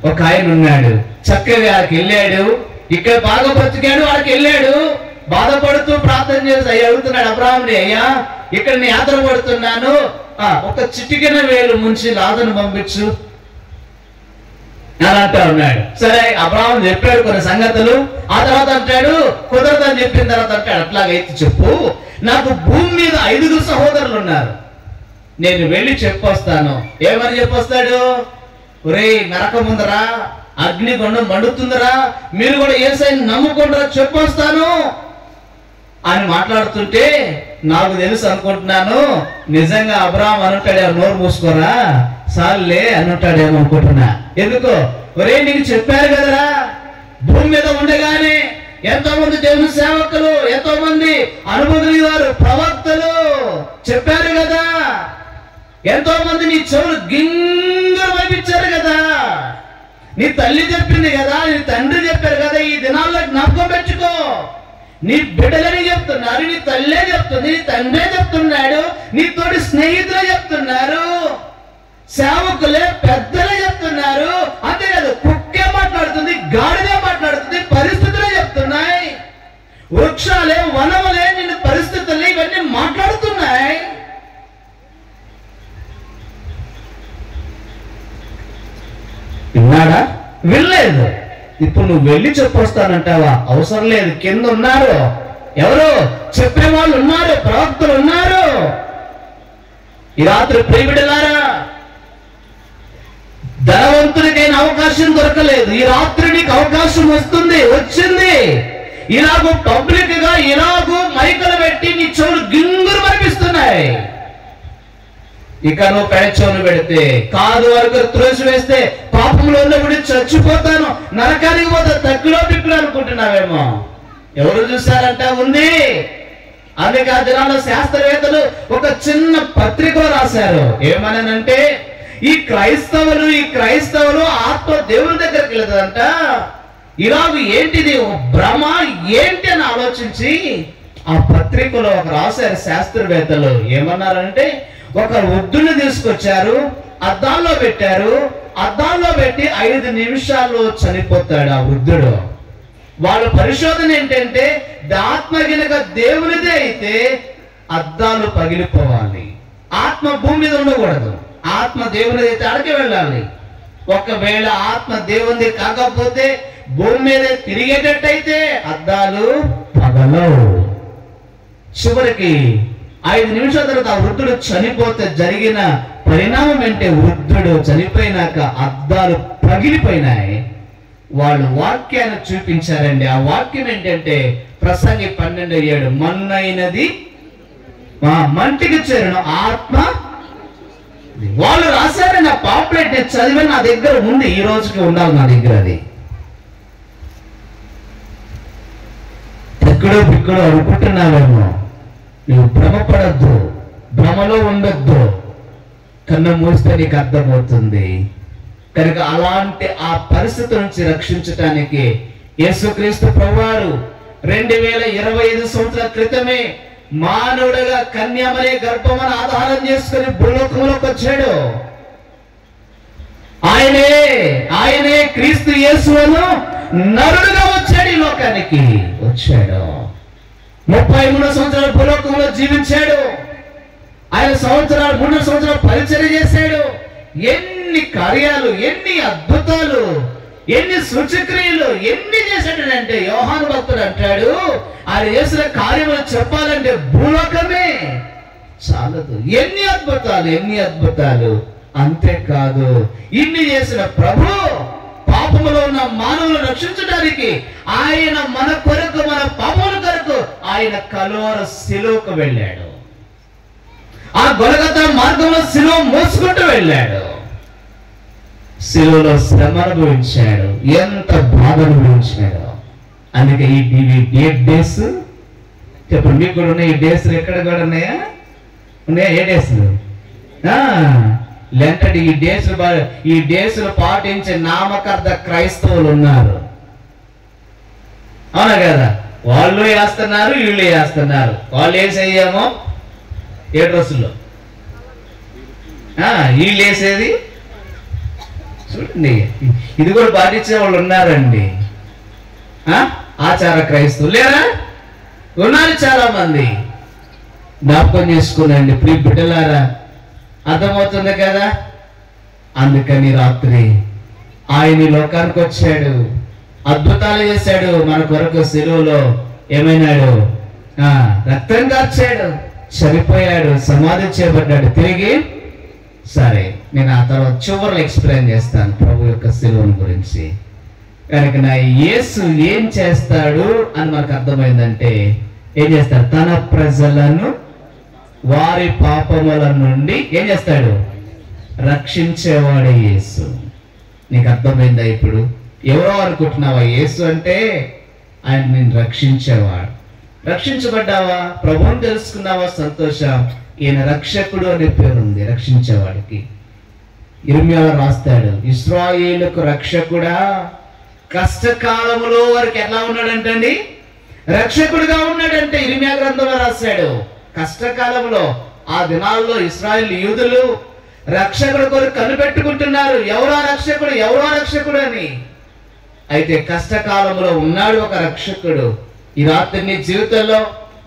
ఒక ఆయన ఉన్నాడు, చక్కగా వెళ్ళాడు, ఇక్కడ బాగా బతికాడు, వాడికి వెళ్ళాడు, బాధపడుతూ ప్రార్థన చేసి అడుగుతున్నాడు అబ్రాహాముని, అయ్యా ఇక్కడ నేను యాత్ర పడుతున్నాను, ఒక చిటికెన వేలు ముంచి లాజరును పంపించు అని అంటా ఉన్నాడు. సరే అబ్రాహాము చెప్పాడు కొన్ని సంగతులు. ఆ తర్వాత అంటాడు కుదరదని చెప్పిన తర్వాత అంటాడు, అట్లాగైతే చెప్పు, నాకు భూమి మీద 5 సహోదరులు ఉన్నారు, నేను వెళ్ళి చెప్పొస్తాను. ఏమని చెప్పొస్తాడు? ఒరేయ్ నరకం ఉందరా, అగ్నిగుండం మండుతుందరా, మీరు కూడా యేసయ్యని నమ్ముకుంటారా, చెప్పొస్తాను అని మాట్లాడుతుంటే నాకు తెలుసు అనుకుంటున్నాను, నిజంగా అబ్రాహాం అనుంటాడేమో, నోరు మూసుకోరా సార్లే అనుంటాడేమో అనుకుంటున్నా. ఎందుకో, ఒరే నీకు చెప్పారు కదరా, భూమి మీద ఉండగానే ఎంతో మంది దేవుని సేవకులు, ఎంతో మంది అనుభవం వారు, ప్రవక్తలు చెప్పారు కదా, ఎంతో మంది నీ చెవులు గింగరు వైపించారు కదా, నీ తల్లి చెప్పింది కదా, నీ తండ్రి చెప్పారు కదా. ఈ దినాల్లో జ్ఞాపకం పెట్టుకో, నీ బిడ్డలని చెప్తున్నారు, నీ తల్లే చెప్తుంది, నీ తండ్రే చెప్తున్నాడు, నీ తోటి స్నేహితులే చెప్తున్నారు, సేవకులే పెద్దలే చెప్తున్నారు. అంతేకాదు కుక్కే మాట్లాడుతుంది, గాడిదే మాట్లాడుతుంది, పరిస్థితులే చెప్తున్నాయి, వృక్షాలే వనములే నిన్ను పరిస్థితులు ఇవన్నీ మాట్లాడుతున్నాయి. విన్నాడా? వెళ్ళలేదు. ఇప్పుడు నువ్వు వెళ్ళి చెప్పొస్తానంటావా? అవసరం లేదు. కింద ఉన్నారు, ఎవరు చెప్పేవాళ్ళు ఉన్నారు, ప్రవక్తలు ఉన్నారు. ఈ రాత్రి ప్రియబిడ్డలారా, ధనవంతుడికైన అవకాశం దొరకలేదు, ఈ రాత్రి నీకు అవకాశం వచ్చింది. ఇలాగూ పబ్లిక్ గా ఇలాగూ మైకులు పెట్టి నీ చెవులు గింగురు మరిపిస్తున్నాయి. ఇక నువ్వు పెడచెవులు పెడితే, కాదు వరకు త్రోసి వేస్తే పాపంలో ఉన్నప్పుడు చచ్చిపోతాను, నరకానికి పోతా, తగ్గులో పిక్కులు అనుకుంటున్నావేమో. ఎవరు చూసారంట? ఉంది. అందుకే ఆ దినాల్లో శాస్త్రవేత్తలు ఒక చిన్న పత్రిక రాశారు. ఏమనంటే, ఈ క్రైస్తవులు ఆత్మ దేవుని దగ్గరికి వెళ్తుందంట. ఇలాగ ఏంటిది భ్రమ ఏంటి అని ఆలోచించి ఆ పత్రికలో ఒక రాశారు శాస్త్రవేత్తలు. ఏమన్నారంటే, ఒక వృద్ధుని తీసుకొచ్చారు, అద్దాల్లో పెట్టారు, అద్దాల్లో పెట్టి 5 నిమిషాల్లో చనిపోతాడు ఆ వృద్ధుడు. వాళ్ళ పరిశోధన ఏంటంటే, ఆత్మ గనుక దేవునిదే అయితే అద్దాలు పగిలిపోవాలి, ఆత్మ భూమి మీద ఉండకూడదు. ఆత్మ దేవునిది అయితే అడిగి వెళ్ళాలి. ఒకవేళ ఆత్మ దేవునిది కాకపోతే భూమి మీద తిరిగేటట్టయితే అద్దాలు పగలవు. చివరికి 5 నిమిషాల తర్వాత ఆ వృద్ధుడు చనిపోతే జరిగిన పరిణామం ఏంటి? వృద్ధుడు చనిపోయినాక అద్దాలు పగిలిపోయినాయి. వాళ్ళు వాక్యాన్ని చూపించారండి. ఆ వాక్యం ఏంటంటే ప్రసంగి 12:7, మన్నైనది మంటికి చేరును ఆత్మ. వాళ్ళు రాశారని ఆ పాంప్లెట్ చదివి నా దగ్గర ఉంది, ఈ రోజుకి ఉండాలి నా దగ్గర. అది ఎక్కడో బిక్కడో అనుకుంటున్నావేమో. నువ్వు భ్రమపడద్దు, భ్రమలో ఉండొద్దు. కన్ను మూస్తే నీకు అర్థమవుతుంది. కనుక అలాంటి ఆ పరిస్థితి నుంచి రక్షించటానికి యేసుక్రీస్తు ప్రభువారు 2025 సంవత్సరాల క్రితమే మానవుడిగా కన్యామరే గర్భమని ఆధారం చేసుకుని భూలోకంలోకి వచ్చాడు. ఆయనే క్రీస్తు యేసును నరుడుగా వచ్చాడు, ఈ లోకానికి వచ్చాడు. 33 సంవత్సరాలు భూలోకంలో జీవించాడు. ఆయన 3 సంవత్సరాలు పరిచర్య చేశాడు. ఎన్ని కార్యాలు, ఎన్ని అద్భుతాలు, ఎన్ని సూచక్రియలు, ఎన్ని చేశాడంటే యోహాను భక్తుడు అంటాడు, ఆయన చేసిన కార్యములు చెప్పాలంటే భూలోకమే చాలదు. ఎన్ని అద్భుతాలు. అంతేకాదు, ఇన్ని చేసిన ప్రభు పాపములో ఉన్న మానవులను రక్షించడానికి ఆయన మన కొరకు, మన పాపముల కొరకు ఆయన కలువర శిలువకు వెళ్ళాడు. ఆ గొలగతా మార్గంలో శిలువ మోసుకుంటూ వెళ్ళాడు. శిలువలో శ్రమ అనుభవించాడు, ఎంత బాధ అనుభవించాడు. అందుకే ఈ 8 డేస్ చెప్పండి, మీకు కూడా ఉన్నాయి. ఈ డేస్ ఎక్కడ కూడా ఉన్నాయా? ఉన్నాయా? ఏ డేస్లు? లేంటే ఈ డేస్లు పాటించే నామకార్థ క్రైస్తవులు ఉన్నారు, అవునా కదా? వాళ్ళు వేస్తున్నారు, వీళ్ళు వేస్తున్నారు. వాళ్ళు వేసేయేమో 7 రోజుల్లో, వీళ్ళు వేసేది చూడండి. ఇది కూడా పాటించే వాళ్ళు ఉన్నారండి. ఆచార క్రైస్తవులు లేరా? ఉన్నారు చాలా మంది. జ్ఞాపకం చేసుకునండి ప్రియ బిడ్డలారా, అర్థమవుతుంది కదా? అందుకని రాత్రి ఆయన లోకానికి వచ్చాడు, అద్భుతాలు చేశాడు. మన కొరకు శిలువలో ఏమైనాడు? రక్తం కార్చాడు, చనిపోయాడు, సమాధి చేయబడ్డాడు, తిరిగి. సరే, నేను ఆ తర్వాత చివరిలో ఎక్స్ప్లెయిన్ చేస్తాను ప్రభు యొక్క శిలువను గురించి. కనుక నా యేసు ఏం చేస్తాడు అని మనకు అర్థమైందంటే, ఏం చేస్తాడు? తన ప్రజలను వారి పాపముల నుండి ఏం చేస్తాడు? రక్షించేవాడే యేసు. నీకు అర్థమైందా ఇప్పుడు? ఎవరో అనుకుంటున్నావా? యేసు అంటే ఆయన నిన్ను రక్షించేవాడు. రక్షించబడ్డావా? ప్రభువుని తెలుసుకున్నావా? సంతోషం. ఈయన రక్షకుడు అనే పేరు ఉంది రక్షించేవాడికి. ఇర్మియా రాస్తాడు, ఇశ్రాయేలుకు రక్షకుడా. కష్టకాలములో వారికి ఎలా ఉన్నాడంటండి? రక్షకుడుగా ఉన్నాడంటే ఇర్మియా గ్రంథంలో రాశాడు. కష్టకాలంలో ఆ దినాల్లో ఇశ్రాయేలు యూదులు రక్షకుడు కొరకు కనిపెట్టుకుంటున్నారు, ఎవరో రక్షకుడు అని. అయితే కష్టకాలంలో ఉన్నాడు ఒక రక్షకుడు. ఈ రాత్రి నీ జీవితంలో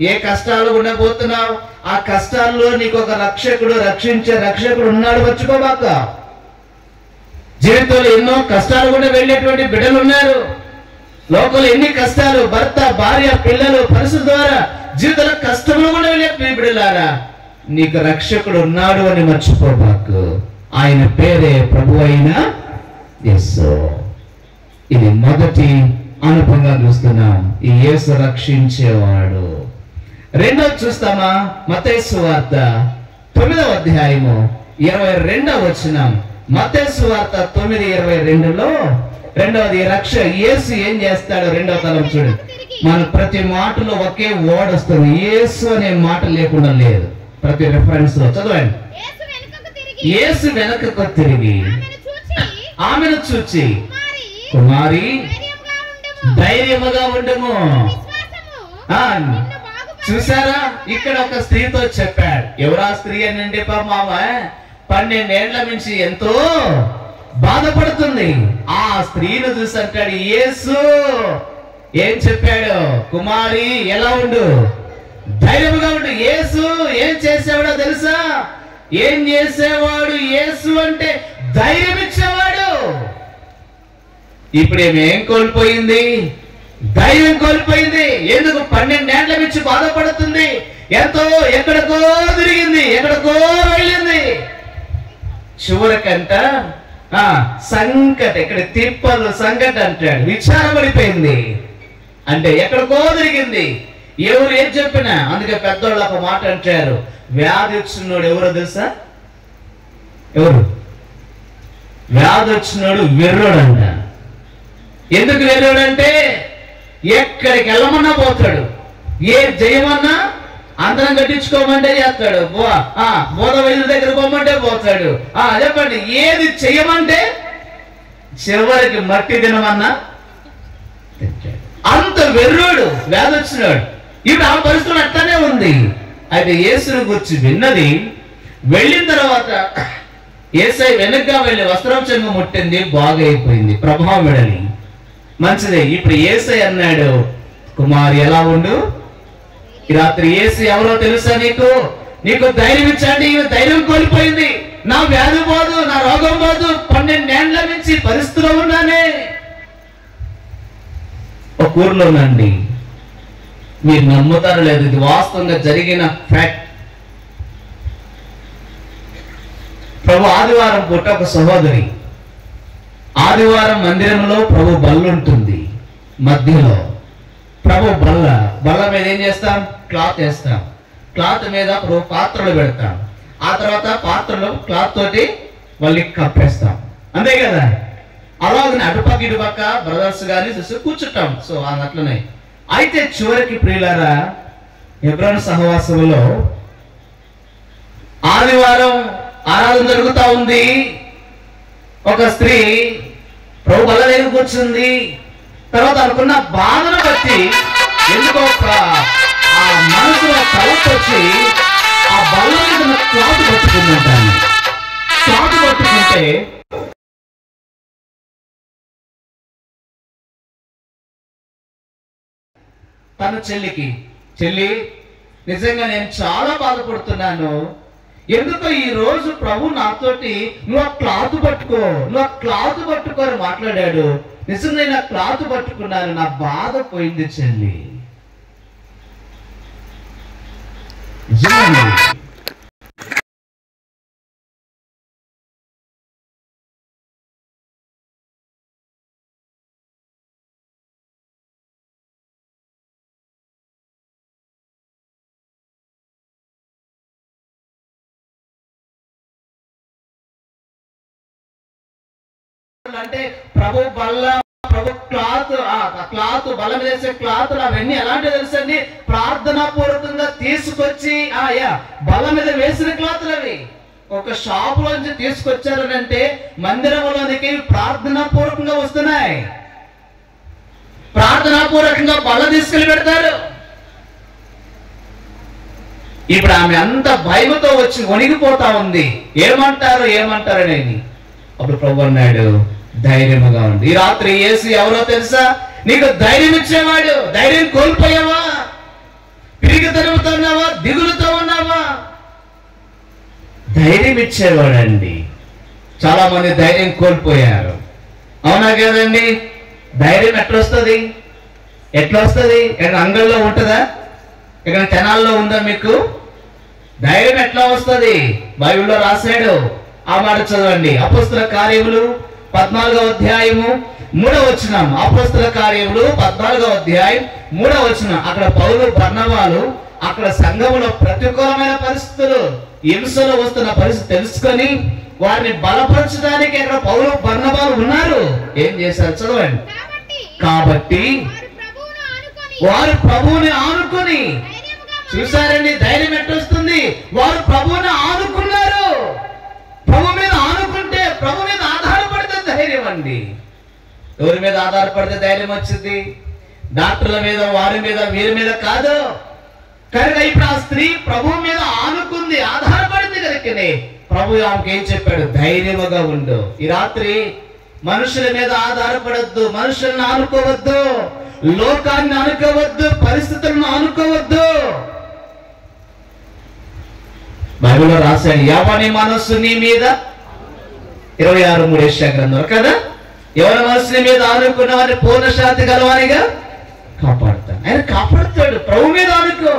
ఏ కష్టాలు ఉండబోతున్నావు, ఆ కష్టాల్లో నీకు ఒక రక్షకుడు, రక్షించే రక్షకుడు ఉన్నాడు, మర్చిపోబాక. జీవితంలో ఎన్నో కష్టాలు కూడా వెళ్ళేటువంటి బిడ్డలు ఉన్నారు. లోకంలో ఎన్ని కష్టాలు, భర్త, భార్య, పిల్లలు, పరిస్థితి ద్వారా జీవితంలో కష్టములు కూడా వెళ్ళే బిడ్డలారా, నీకు రక్షకుడు ఉన్నాడు అని మర్చిపోబాకు. ఆయన పేరే ప్రభు అయిన యేసు. ఇది మొదటి అనుభవంగా చూస్తున్నాం, ఈ యేసు రక్షించేవాడు. రెండోది చూస్తామా? మత్తయి సువార్త 9వ అధ్యాయము 22వ వచనం. మత్తయి సువార్త 9:22లో రెండవది యేసు ఏం చేస్తాడో రెండవ తలం చూడండి. మన ప్రతి మాటలో ఒకే వర్డ్ వస్తుంది, యేసు అనే మాట లేకుండా లేదు. ప్రతి రెఫరెన్స్ లో చదవండి. యేసు వెనకకు తిరిగి ఆమెను చూచి కుమారి ధైర్యముగా ఉండము. చూసారా, ఇక్కడ ఒక స్త్రీతో చెప్పాడు. ఎవరా స్త్రీ అని అంటే పాప 12 ఏళ్ల నుంచి ఎంతో బాధపడుతుంది. ఆ స్త్రీని చూసి అంటాడు యేసు ఏం చెప్పాడు? కుమారి ఎలా ఉండు, ధైర్యముగా ఉండు. యేసు ఏం చేసేవాడో తెలుసా? ఏం చేసేవాడు యేసు అంటే ధైర్యం ఇచ్చేవాడు. ఇప్పుడు ఏం కోల్పోయింది? ధైర్యం కోల్పోయింది. ఎందుకు? 12 ఏళ్ల నుంచి బాధపడుతుంది. ఎంతో ఎక్కడికో తిరిగింది, ఎక్కడికో వెళ్ళింది. చివరికంట సంకట, ఇక్కడ తిప్పలు సంకట అంటాడు, విచారపడిపోయింది. అంటే ఎక్కడికో తిరిగింది. ఎవరు ఏం చెప్పినా. అందుకే పెద్దోళ్ళు ఒక మాట అంటారు, వ్యాధి వచ్చినోడు ఎవరో తెలుసా? ఎవరు? వ్యాధి వచ్చినోడు వెర్రోడు అంట. ఎందుకు వెర్రోడు అంటే ఎక్కడికి వెళ్ళమన్నా పోతాడు, ఏ జయమన్నా అందరం కట్టించుకోమంటే చేస్తాడు, బోధ వైద్యుల దగ్గర పోమంటే పోతాడు. చెప్పండి, ఏది చెయ్యమంటే చివరికి మట్టి తినమన్నా అంత వెర్రోడు, వ్యాధి వచ్చినాడు. ఇప్పుడు ఆ పరిస్థితులు అట్లానే ఉంది. అయితే యేసుని గురించి విన్నది, వెళ్ళిన తర్వాత యేసై వెనక్గా వెళ్ళి వస్త్రం చెంగు ముట్టింది, బాగైపోయింది, ప్రభావం విడలి. మంచిదే. ఇప్పుడు యేసై అన్నాడు, కుమారి ఎలా ఉండు. ఈ రాత్రి యేసు ఎవరో తెలుసా నీకు? నీకు ధైర్యం ఇచ్చండి. ఈమె ధైర్యం కోల్పోయింది. నా వ్యాధి పోదు, నా రోగం పోదు, 12 ఏళ్ల నుంచి పరిస్థితిలో ఉన్నానే. ఒక ఊర్లోనండి, మీరు నమ్ముతారు లేదు, ఇది వాస్తవంగా జరిగిన ఫ్యాక్ట్. ప్రభు ఆదివారం పూట ఒక సహోదరి, ఆదివారం మందిరంలో ప్రభు బల్ల ఉంటుంది, మధ్యలో ప్రభు బల్ల మీద ఏం చేస్తాం? క్లాత్ వేస్తాం. క్లాత్ మీద ప్రభు పాత్రలు పెడతాం. ఆ తర్వాత పాత్రలు క్లాత్ తోటి మళ్ళీ కప్పేస్తాం, అంతే కదా. అలాగే అటుపక్క ఇటుపక్క బ్రదర్స్ కానీ సిస్టర్ కూర్చుంటాం. సో అట్లనే. అయితే చివరికి ప్రియులారా, హెబ్రోను సహవాసంలో ఆదివారం ఆరాధన జరుగుతూ ఉంది. ఒక స్త్రీ ప్రభు బల్ల దగ్గర కూర్చుంది. తర్వాత అనుకున్న బాధను బట్టి ఎందుకో ఆ మనసులో తలపు వచ్చి ఆ బల్ల మీద క్లాత్ పట్టుకుందంటాను. క్లాత్ పట్టుకుంటే తన చెల్లి నిజంగా నేను చాలా బాధపడుతున్నాను. ఎందుకో ఈ రోజు ప్రభు నాతోటి నువ్వు ఆ క్లాత్ పట్టుకో అని మాట్లాడాడు. నిజంగా నేను ఆ క్లాత్ పట్టుకున్నాను, నా బాధ పోయింది చెల్లి. అంటే ప్రభు బల్ల, ప్రభు క్లాత్ బల్ల మీద వేసే క్లాత్ అవన్నీ ఎలాంటి తెలుసండి? ప్రార్థనా పూర్వకంగా తీసుకొచ్చి బల్ల మీద వేసిన క్లాతులు అవి. ఒక షాప్ లోంచి తీసుకొచ్చారనంటే మందిరంలోనికి ప్రార్థనా పూర్వకంగా వస్తున్నాయి. ప్రార్థనా పూర్వకంగా బల్ల తీసుకెళ్లి పెడతారు. ఇప్పుడు ఆమె అంత భయముతో వచ్చి వణిగిపోతా ఉంది. ఏమంటారనేది. అప్పుడు ప్రభు అన్నాడు, ధైర్యముగా ఉంది. ఈ రాత్రి యేసు ఎవరో తెలుసా? నీకు ధైర్యం ఇచ్చేవాడు. ధైర్యం కోల్పోయావా? పిరిగి తరుగుతున్నావా? దిగులుతో ఉన్నావా? ధైర్యం ఇచ్చేవాడండి. చాలా మంది ధైర్యం కోల్పోయారు, అవునా కదండి? ధైర్యం ఎట్లా వస్తుంది? ఇక్కడ అంగల్లో ఉంటుందా? ఇక్కడ తెనాల్లో ఉందా మీకు? ధైర్యం ఎట్లా వస్తుంది? బైబిల్లో రాశాడు. ఆ మాట చదవండి. అపోస్తల కార్యములు 14వ అధ్యాయము 3వ వచనం. అపోస్తల కార్యములు 14వ అధ్యాయం 3వ వచనం. అక్కడ పౌలు బర్నబాలు అక్కడ సంఘములో ప్రతికూలమైన పరిస్థితులు, హింసలు వస్తున్న పరిస్థితి తెలుసుకొని వారిని బలపరచడానికి అక్కడ పౌలు బర్నబాలు ఉన్నారు. ఏం చేశారు చదవండి. కాబట్టి వారు ప్రభువుని ఆనుకొని, చూసారండి ధైర్యం ఎట్టొస్తుంది? వారు ప్రభువుని ఆనుకున్నారు. ప్రభు అండి. ఎవరి మీద ఆధారపడితే ధైర్యం వచ్చింది? డాక్టర్ల మీద, వారి మీద, వీరి మీద కాదు. కనుక ఇప్పుడు ఆ స్త్రీ ప్రభు మీద ఆనుకుంది, ఆధారపడింది కనుకనే ప్రభు ఆమెకి ఏం చెప్పాడు? ధైర్యముగా ఉండు. ఈ రాత్రి మనుషుల మీద ఆధారపడద్దు, మనుషులను ఆనుకోవద్దు, లోకాన్ని అనుకోవద్దు, పరిస్థితులను అనుకోవద్దు. బైబిల్లో రాశాడు, ఎవని మనస్సు నీ మీద 26:3 యెషయా గ్రంథంలో కదా, ఎవరి మనస్సు మీద ఆనుకున్నవారిని పూర్ణ శాంతి గలవానిగా కాపాడుతాడు. ఆయన కాపాడుతాడు. ప్రభు మీద ఆనుకో,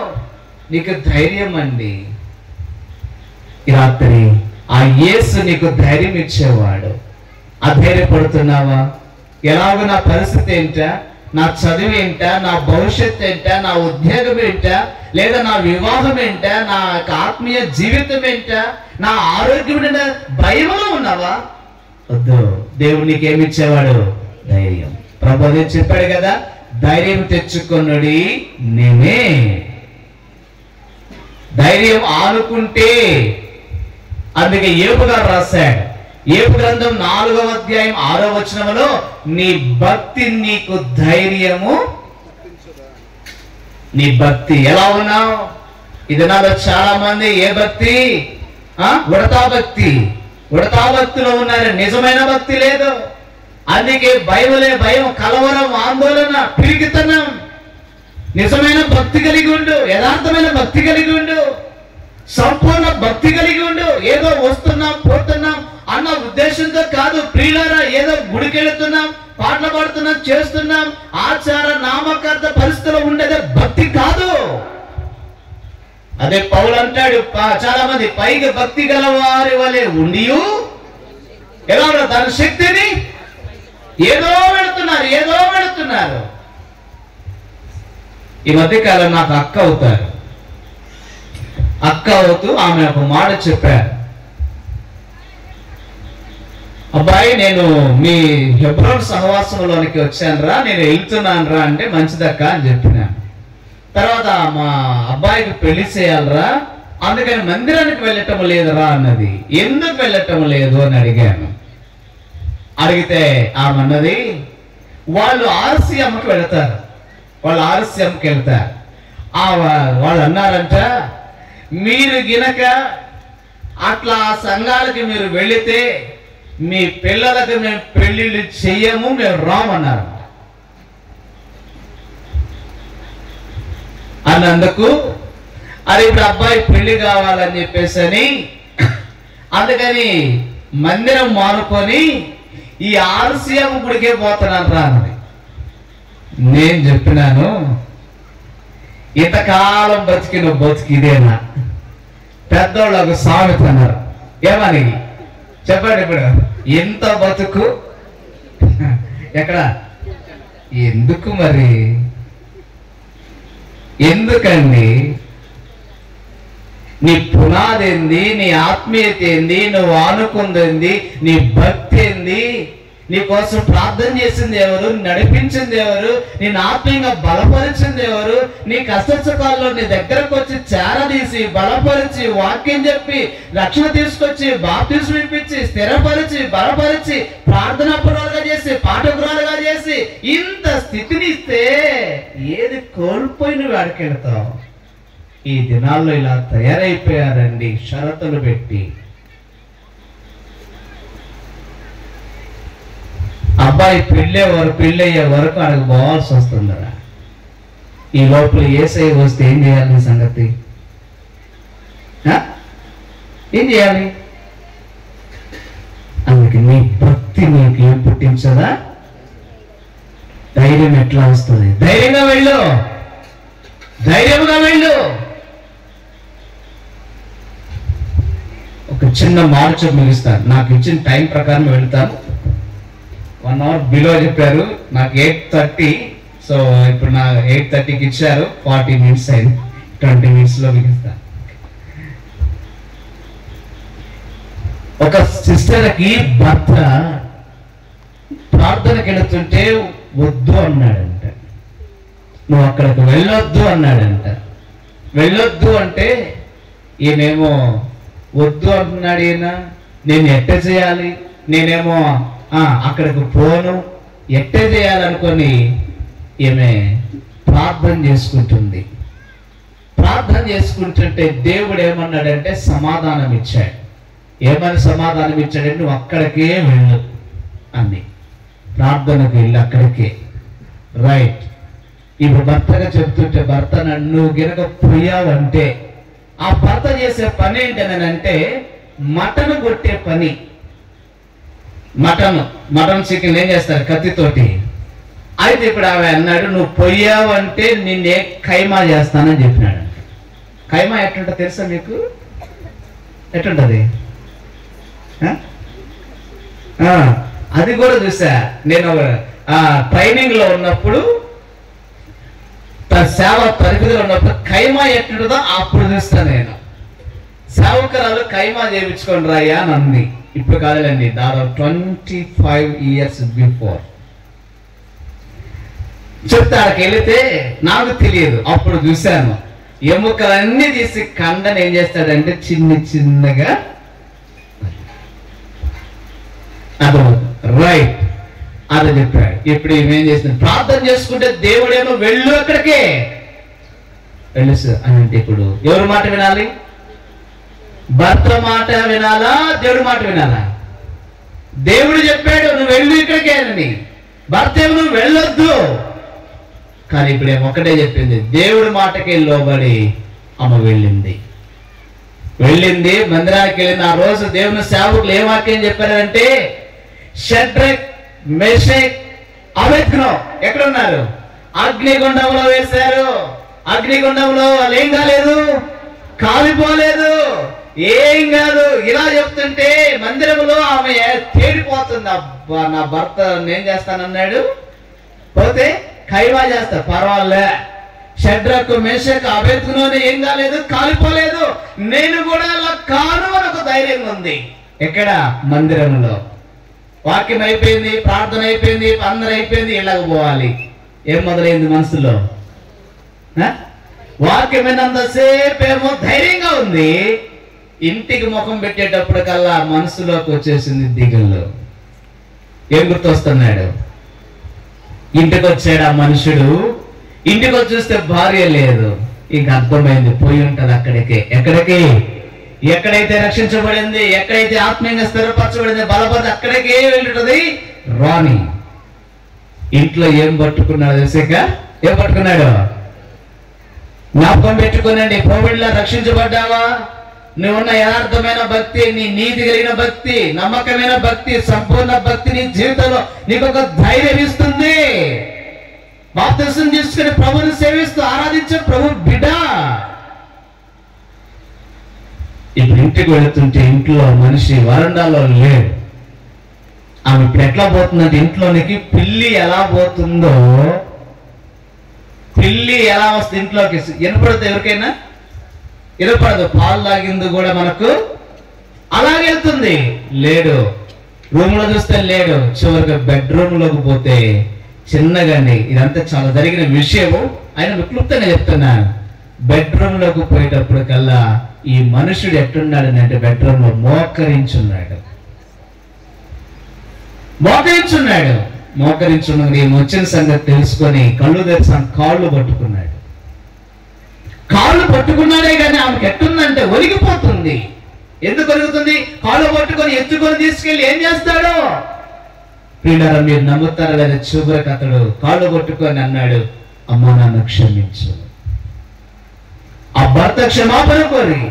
నీకు ధైర్యం అండి. ఈ రాత్రి ఆ యేసు నీకు ధైర్యం ఇచ్చేవాడు. అధైర్యపడుతున్నావా? ఎలాగో నా పరిస్థితి ఏంటా, నా చదువు ఏంటా, నా భవిష్యత్తు ఏంటా, నా ఉద్యోగం ఏంటా, లేదా నా వివాహం ఏంటా, నా ఆత్మీయ జీవితం ఏంటా, నా ఆరోగ్యం ఏంటా, భయంలో ఉన్నావా? వద్దు. దేవుడు నీకేమిచ్చేవాడు? ధైర్యం. ప్రభు అదే చెప్పాడు కదా, ధైర్యం తెచ్చుకొనుడి నేనే. ధైర్యం ఆనుకుంటే, అందుకే యోబు గారు రాశాడు, యోబు గ్రంథం 4వ అధ్యాయం 6వ వచనంలో, నీ భక్తి నీకు ధైర్యము. నీ భక్తి ఎలా ఉన్నావు? ఇది నాలో చాలా మంది ఏ భక్తి? ఉడతా భక్తి. ఉడతా భక్తిలో ఉన్నారు, నిజమైన భక్తి లేదు. అందుకే భయములే భయం, కలవరం, ఆందోళన, పిరిగితనం. నిజమైన భక్తి కలిగి ఉండు, యథార్థమైన భక్తి కలిగి ఉండు, సంపూర్ణ భక్తి కలిగి ఉండు. ఏదో వస్తున్నాం పోతున్నాం అన్న ఉద్దేశంతో కాదు ప్రియులారా. ఏదో గుడికి వెళుతున్నాం, పాటలు పాడుతున్నాం, చేస్తున్నాం, ఆచార నామకార్థ పరిస్థితుల్లో ఉండేదే భక్తి కాదు. అదే పౌలు అంటాడు, చాలా మంది పైకి భక్తి గల వారి వలె ఉండి ఎలా ఉన్నారు? తన శక్తిని ఏదో వెళుతున్నారు. ఈ మధ్యకాలం నాకు అక్క అవుతూ ఆమె ఒక మాట చెప్పారు, అబ్బాయి నేను మీ హెబ్రోన్ సహవాసంలోనికి వచ్చానురా, నేను వెళ్తున్నాను రా అంటే, మంచిదక్క అని చెప్పినాను. తర్వాత మా అబ్బాయికి పెళ్లి చేయాలరా, అందుకని మందిరానికి వెళ్ళటం లేదురా అన్నది. ఎందుకు వెళ్ళటం లేదు అని అడిగాను. అడిగితే ఆమె అన్నది, వాళ్ళు RCMకి వెళ్తారు. వాళ్ళు అన్నారంట, మీరు గినక అట్లా ఆ సంఘాలకి మీరు వెళితే మీ పిల్లలకు మేము పెళ్లిళ్ళు చెయ్యము, మేము రామన్నారు. అన్నందుకు అది ఇప్పుడు అబ్బాయి పెళ్లి కావాలని చెప్పేసి అందుకని మందిరం మానుకొని ఈ RCM గుడికే పోతున్నాను రా అన్నది. నేను చెప్పినాను, ఇంతకాలం బతికిన బతికిదేనా? పెద్దోళ్ళు ఒక సామెత అన్నారు, ఏమని చెప్పండి. ఇప్పుడు ఎంత బతుకు ఎక్కడ? ఎందుకు మరి? ఎందుకండి? నీ పునాది ఏంది? నీ ఆత్మీయత ఏంది? నువ్వు ఆనుకుంది, నీ భక్తి ఏంది? నీ కోసం ప్రార్థన చేసింది ఎవరు? నడిపించింది ఎవరు? నేను ఆత్మీయంగా బలపరిచింది ఎవరు? నీ కష్టసుఖాల్లో నీ దగ్గరకు వచ్చి చేరదీసి బలపరిచి వాక్యం చెప్పి రక్షణ తీసుకొచ్చి బాప్తిస్మం ఇప్పించి స్థిరపరిచి బలపరిచి ప్రార్థనాపూర్వకంగా చేసి పాఠకురాలుగా చేసి ఇంత స్థితిని ఇస్తే ఏది కోల్పోయి నువ్వు అడికెళ్తావు? ఈ దినాల్లో ఇలా తయారైపోయారండి, షరతులు పెట్టి. అబ్బాయి పెళ్ళయ్యే వరకు అక్కడికి పోవాల్సి వస్తుందరా. ఈ లోపల యేసయ్య వస్తే ఏం చేయాలి? నీ సంగతి ఏం చేయాలి? అందుకే నీ భక్తి నీకు ఏం పుట్టించదా? ధైర్యం ఎట్లా వస్తుంది? ధైర్యంగా వెళ్ళు. ఒక చిన్న మార్చ ముగిస్తాను. నాకు ఇచ్చిన టైం ప్రకారం వెళ్తాను. 1 hour బిలో చెప్పారు, నాకు 8:30. సో ఇప్పుడు నా 8:30కి ఇచ్చారు, 40 minutes అయింది. 20 minutesలో ముగిస్తాను. ఒక సిస్టర్కి భర్త ప్రార్థనకి వెళుతుంటే వద్దు అన్నాడంట. నువ్వు అక్కడికి వెళ్ళొద్దు అన్నాడంట. వెళ్ళొద్దు అంటే ఈయనేమో వద్దు అంటున్నాడు. ఈయన నేను ఎట్ట చేయాలి? నేనేమో అక్కడికి పోను ఎట్టే చేయాలనుకొని ఈమె ప్రార్థన చేసుకుంటుంది. ప్రార్థన చేసుకుంటుంటే దేవుడు ఏమన్నాడంటే సమాధానం ఇచ్చాడు. ఏమని సమాధానం ఇచ్చాడంటే నువ్వు అక్కడికే వెళ్ళు అని. ప్రార్థనకు వెళ్ళి అక్కడికే. రైట్. ఇప్పుడు భర్తగా చెప్తుంటే భర్త నన్ను గినక పోయావంటే ఆ భర్త చేసే పని ఏంటనంటే మటన్ కొట్టే పని. మటన్ చికెన్ ఏం చేస్తారు కత్తితోటి. అయితే ఇప్పుడు ఆమె అన్నాడు నువ్వు పోయావంటే నిన్నే ఖైమా చేస్తానని చెప్పినాడు. ఖైమా ఎట్లుంటో తెలుసా మీకు? ఎట్లుంటది? అది కూడా చూసా నేను ట్రైనింగ్ లో ఉన్నప్పుడు, సేవ తరగతిలో ఉన్నప్పుడు ఖైమా ఎట్లుంటుందో అప్పుడు చూస్తా నేను. సేవకురాలు ఖైమా చేయించుకొని రాయ్యా అని అంది. ఇప్పుడు కాదులేండి, దాదాపు 25 years బిఫోర్ చెప్తే ఆడికి వెళితే నాకు తెలియదు, అప్పుడు చూశాను. ఎముకలన్నీ తీసి కండని ఏం చేస్తాడంటే చిన్నగా అదో రైట్ అది చెప్పాడు. ఇప్పుడు ఏమేం చేస్తుంది? ప్రార్థన చేసుకుంటే దేవుడేమో వెళ్ళు అక్కడికే వెళ్ళు అంటే ఇప్పుడు ఎవరి మాట వినాలి? భర్త మాట వినాలా దేవుడి మాట వినాలా? దేవుడు చెప్పాడు నువ్వు వెళ్ళు ఇక్కడికే అని. భర్త ఏమో నువ్వు వెళ్ళొద్దు. కానీ ఇప్పుడు ఏమో ఒకటే చెప్పింది, దేవుడి మాటకి లోబడి ఆమె వెళ్ళింది. మందిరానికి వెళ్ళింది. ఆ రోజు దేవుని సేవకులు ఏ వాక్యం చెప్పారంటే షడ్రక్ మెషక్ అబేద్నెగో ఎక్కడున్నారు? అగ్నిగుండంలో వేశారు. అగ్నిగుండంలో వాళ్ళు ఏం కాలేదు, కాలిపోలేదు, ఏం కాదు. ఇలా చెప్తుంటే మందిరంలో ఆమె తేడిపోతుంది. అబ్బా నా భర్త ఏం చేస్తానన్నాడు, పోతే ఖైమా చేస్తా పర్వాలే. షడ్రకు మేషకు అబేద్నెగోని ఏం కాలేదు, కాలిపోలేదు, నేను కూడా అలా కాను అని ఒక ధైర్యం ఉంది. ఎక్కడ? మందిరంలో. వాక్యం అయిపోయింది, ప్రార్థన అయిపోయింది, అందరూ అయిపోయింది, ఇళ్ళకు పోవాలి. ఏం మొదలైంది మనసులో? వాక్యం విన్నంతసేపు ఏమో ధైర్యంగా ఉంది. ఇంటికి ముఖం పెట్టేటప్పటికల్లా మనసులోకి వచ్చేసింది దిగులు. ఏం గుర్తొస్తున్నాడు? ఇంటికి వచ్చాడు ఆ మనుషుడు. ఇంటికి వచ్చి చూస్తే భార్య లేదు. ఇంక అర్థమైంది పోయి ఉంటది అక్కడికే. ఎక్కడికి? ఎక్కడైతే రక్షించబడింది, ఎక్కడైతే ఆత్మీయంగా స్థిరపరచబడింది, బలపడి అక్కడికే వెళ్ళుంటది రాణి. ఇంట్లో ఏం పట్టుకున్నాడు తెలిసాక? ఏం పట్టుకున్నాడు? జ్ఞాపకం పెట్టుకునండి. కోవిడ్లో రక్షించబడ్డావా? నువ్వున్న యథార్థమైన భక్తి, నీ నీతి కలిగిన భక్తి, నమ్మకమైన భక్తి, సంపూర్ణ భక్తి నీ జీవితంలో నీకు ఒక ధైర్యం ఇస్తుంది. బాప్తిసం తీసుకుని ప్రభువుని సేవిస్తూ ఆరాధించే ప్రభు బిడ్డ. ఇప్పుడు ఇంటికి వెళుతుంటే ఇంట్లో మనిషి వరండాలో లేడు. ఆమె ఇప్పుడు ఎట్లా పోతుందంటే ఇంట్లోనికి పిల్లి ఎలా పోతుందో, పిల్లి ఎలా వస్తుంది ఇంట్లోకి వినపడదు ఎవరికైనా? వినపడదు. పాలు తాగింది కూడా మనకు అలాగే వెళ్తుంది. లేడు. రూమ్ లో చూస్తే లేడు. చివరికి బెడ్రూమ్ లోకి పోతే చిన్నగానే, ఇదంతా చాలా జరిగిన విషయము, ఆయన విక్లుప్తంగా చెప్తున్నాను. బెడ్రూమ్ లోకి పోయేటప్పుడు కల్లా ఈ మనుషుడు ఎట్టున్నాడు అంటే బెడ్రూమ్ లో మోకరించున్నాడు. నేను వచ్చిన సంగతి తెలుసుకొని కళ్ళు తెరిచిన కాళ్ళు పట్టుకున్నాడు. కాళ్ళు పట్టుకున్నాడే కానీ ఆమెకి ఎట్టుందంటే ఒరిగిపోతుంది. ఎందుకు ఒరుగుతుంది? కాళ్ళు పట్టుకొని ఎత్తుకొని తీసుకెళ్లి ఏం చేస్తాడు? ప్రియులారా, మీరు నమ్ముతారా లేదా? చివరికి అతడు కాళ్ళు పట్టుకొని అన్నాడు, అమ్మా నన్ను క్షమించు. ఆ భర్త క్షమాపణ కోరి,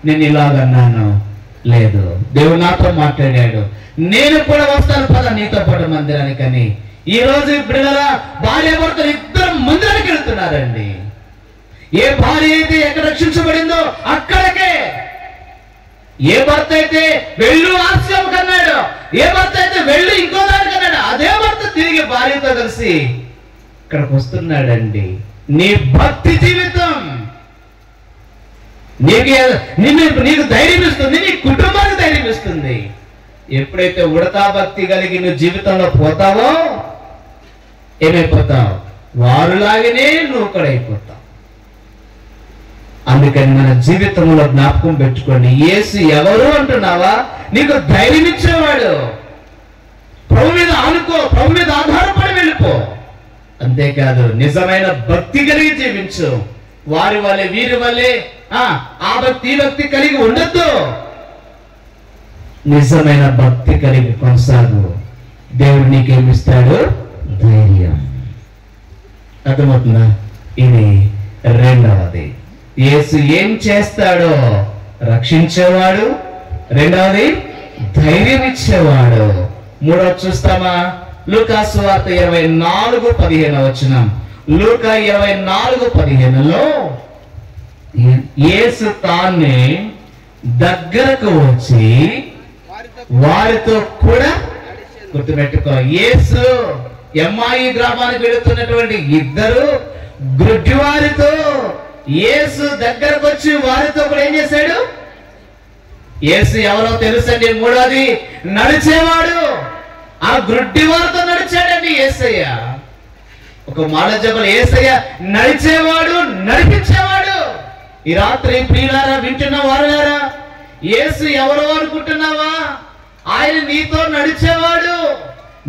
నేను ఇలాగన్నాను, లేదు దేవుడు నాతో మాట్లాడాడు, నేను కూడా వస్తాను పద నీతో పాటు మందిరానికని. ఈ రోజు బిడ్డలారా, భార్య భర్తలు ఇద్దరు మందిరానికి వెళ్తున్నారండి. ఏ భార్య అయితే ఎక్కడ రక్షించబడిందో అక్కడికే. ఏ భర్త అయితే వెళ్ళు ఆశ్రమం కన్నాడు, ఏ భర్త అయితే వెళ్ళు ఇంకో దానికి అన్నాడు, అదే భర్త తిరిగి భార్యతో కలిసి ఇక్కడికి వస్తున్నాడండి. నీ భక్తి జీవితం నీకు ధైర్యం ఇస్తుంది, నీ కుటుంబానికి ధైర్యం ఇస్తుంది. ఎప్పుడైతే ఉడతా భక్తి కలిగి నువ్వు జీవితంలో పోతావో ఏమైపోతావు? వారులాగానే నువ్వు కూడా అయిపోతావు. అందుకని మన జీవితంలో జ్ఞాపకం పెట్టుకోండి, యేసు ఎవరు అంటున్నావా? నీకు ధైర్యం ఇచ్చేవాడు. ప్రభు మీద ఆనుకో, ప్రభు మీద ఆధారపడి వెళ్ళిపో. అంతేకాదు నిజమైన భక్తి కలిగి జీవించు. వారి వల్లే వీరి వల్లే ఆ భక్తి ఈ భక్తి కలిగి ఉండద్దు. నిజమైన భక్తి కలిగి కొనసాగు. దేవుడు నీకేమిస్తాడు? ధైర్యం. అర్థమవుతుందా? ఇది రెండవది. యేసు ఏం చేస్తాడో రక్షించేవాడు, రెండవది ధైర్యం ఇచ్చేవాడు. మూడవది చూస్తామా? లూకా సువార్త 24:15 వచనం. లూకా 24:15లో యేసు తానే దగ్గరకు వచ్చి వారితో కూడా, గుర్తుపెట్టుకో, యేసు ఎమ్మాయి గ్రామానికి వెళుతున్నటువంటి ఇద్దరు గ్రుడ్డివారితో యేసు దగ్గరకు వచ్చి వారితో కూడా ఏం చేశాడు? యేసు ఎవరో తెలుసండి? మూడోది నడిచేవాడు. ఆ గ్రుడ్డి వారితో నడిచాడండి యేసయ్య. ఒక మాట చెప్పాలి, యేసయ్య నడిచేవాడు, నడిపించేవాడు. ఈ రాత్రి ప్రియులారా, వింటున్న వారులారా, యేసు ఎవరో అనుకుంటున్నావా? ఆయన నీతో నడిచేవాడు,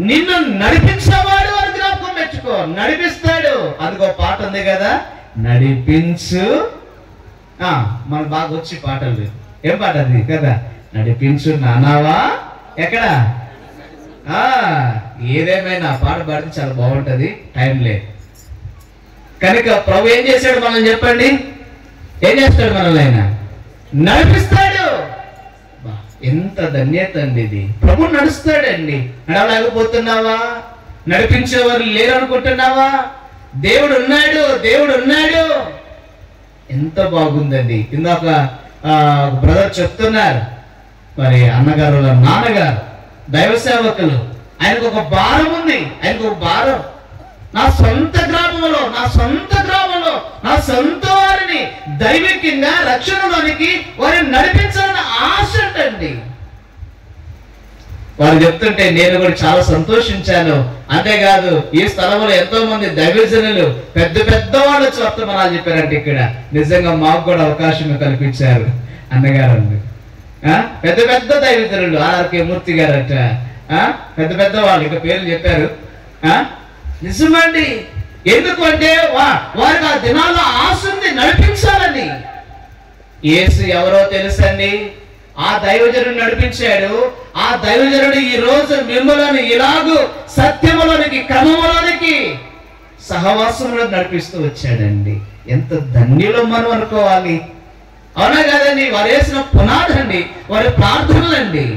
నిన్ను నడిపించేవాడు అని జ్ఞాపకం పెట్టుకో. నడిపిస్తాడు. అందుకో పాట ఉంది కదా, నడిపించు. మనకు బాగా వచ్చి పాటలు. ఏం పాట అది కదా? నడిపించు నానావా. ఎక్కడ? ఏదేమైనా పాట పాడితే చాలా బాగుంటది. టైం లేదు కనుక ప్రభు ఏం చేశాడు మనల్ని చెప్పండి? ఏం చేస్తాడు మనల్ని? ఆయన నడిపిస్తాడు. ఎంత ధన్యత అండి ఇది. ప్రభు నడుస్తాడండి. నడవలేకపోతున్నావా? నడిపించేవారు లేరు అనుకుంటున్నావా? దేవుడు ఉన్నాడు, దేవుడు ఉన్నాడు. ఎంత బాగుందండి. ఇందాక బ్రదర్ చెప్తున్నారు, మరి అన్నగారు నాన్నగారు దైవ సేవకులు, ఆయనకు ఒక భారం ఉంది. ఆయనకు ఒక భారం. నా సొంత గ్రామంలో నా సొంత వారిని దైవికంగా రక్షణలోనికి వారిని నడిపించాలని ఆశ అంటండి. వారు చెప్తుంటే నేను కూడా చాలా సంతోషించాను. అంతేకాదు ఈ స్థలంలో ఎంతో మంది దైవజనులు పెద్ద పెద్ద వాళ్ళు వర్తమానాలు చెప్పారంటే ఇక్కడ నిజంగా మాకు కూడా అవకాశం కల్పించారు అన్నగారు. పెద్ద పెద్ద దైవజనులు ఆర్కే మూర్తి గారట, పెద్ద పెద్ద వాళ్ళు ఇక పేర్లు చెప్పారు. నిజమండి. ఎందుకంటే వారికి ఆ దినాల్లో ఆశ ఉంది, నడిపించాలని. యేసు ఎవరో తెలుసండి? ఆ దైవజనుడు నడిపించాడు. ఆ దైవజనుడు ఈ రోజు మిమ్మల్ని ఇలాగూ సత్యములోనికి, క్రమములోనికి, సహవాసంలో నడిపిస్తూ వచ్చాడండి. ఎంత ధన్యులో మనం అనుకోవాలి. అవునా కదండి? వారు వేసిన పునాదండి, వారి ప్రార్థనలండి.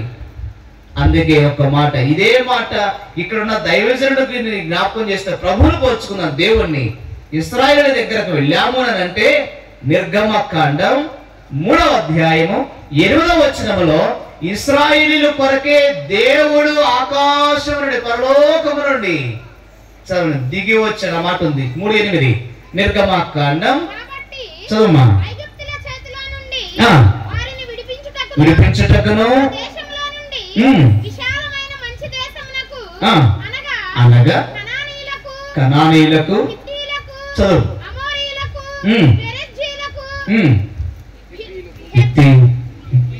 అందుకే ఒక మాట, ఇదే మాట ఇక్కడ ఉన్న దైవజనుడికి జ్ఞాపకం చేస్తే ప్రభువును పోల్చుకున్న దేవుణ్ణి. ఇశ్రాయేలు దగ్గరకు వెళ్ళాము అని అంటే నిర్గమకాండం 3వ అధ్యాయము 8వ వచనములో ఇశ్రాయేలీయుల కొరకే దేవుడు ఆకాశం నుండి, పరలోకము నుండి దిగి వచ్చిన మాట ఉంది. 3:8 నిర్గమకాండం చదువుమా. విడిపించుటకును అనగా కనానీయులకు, చదువు,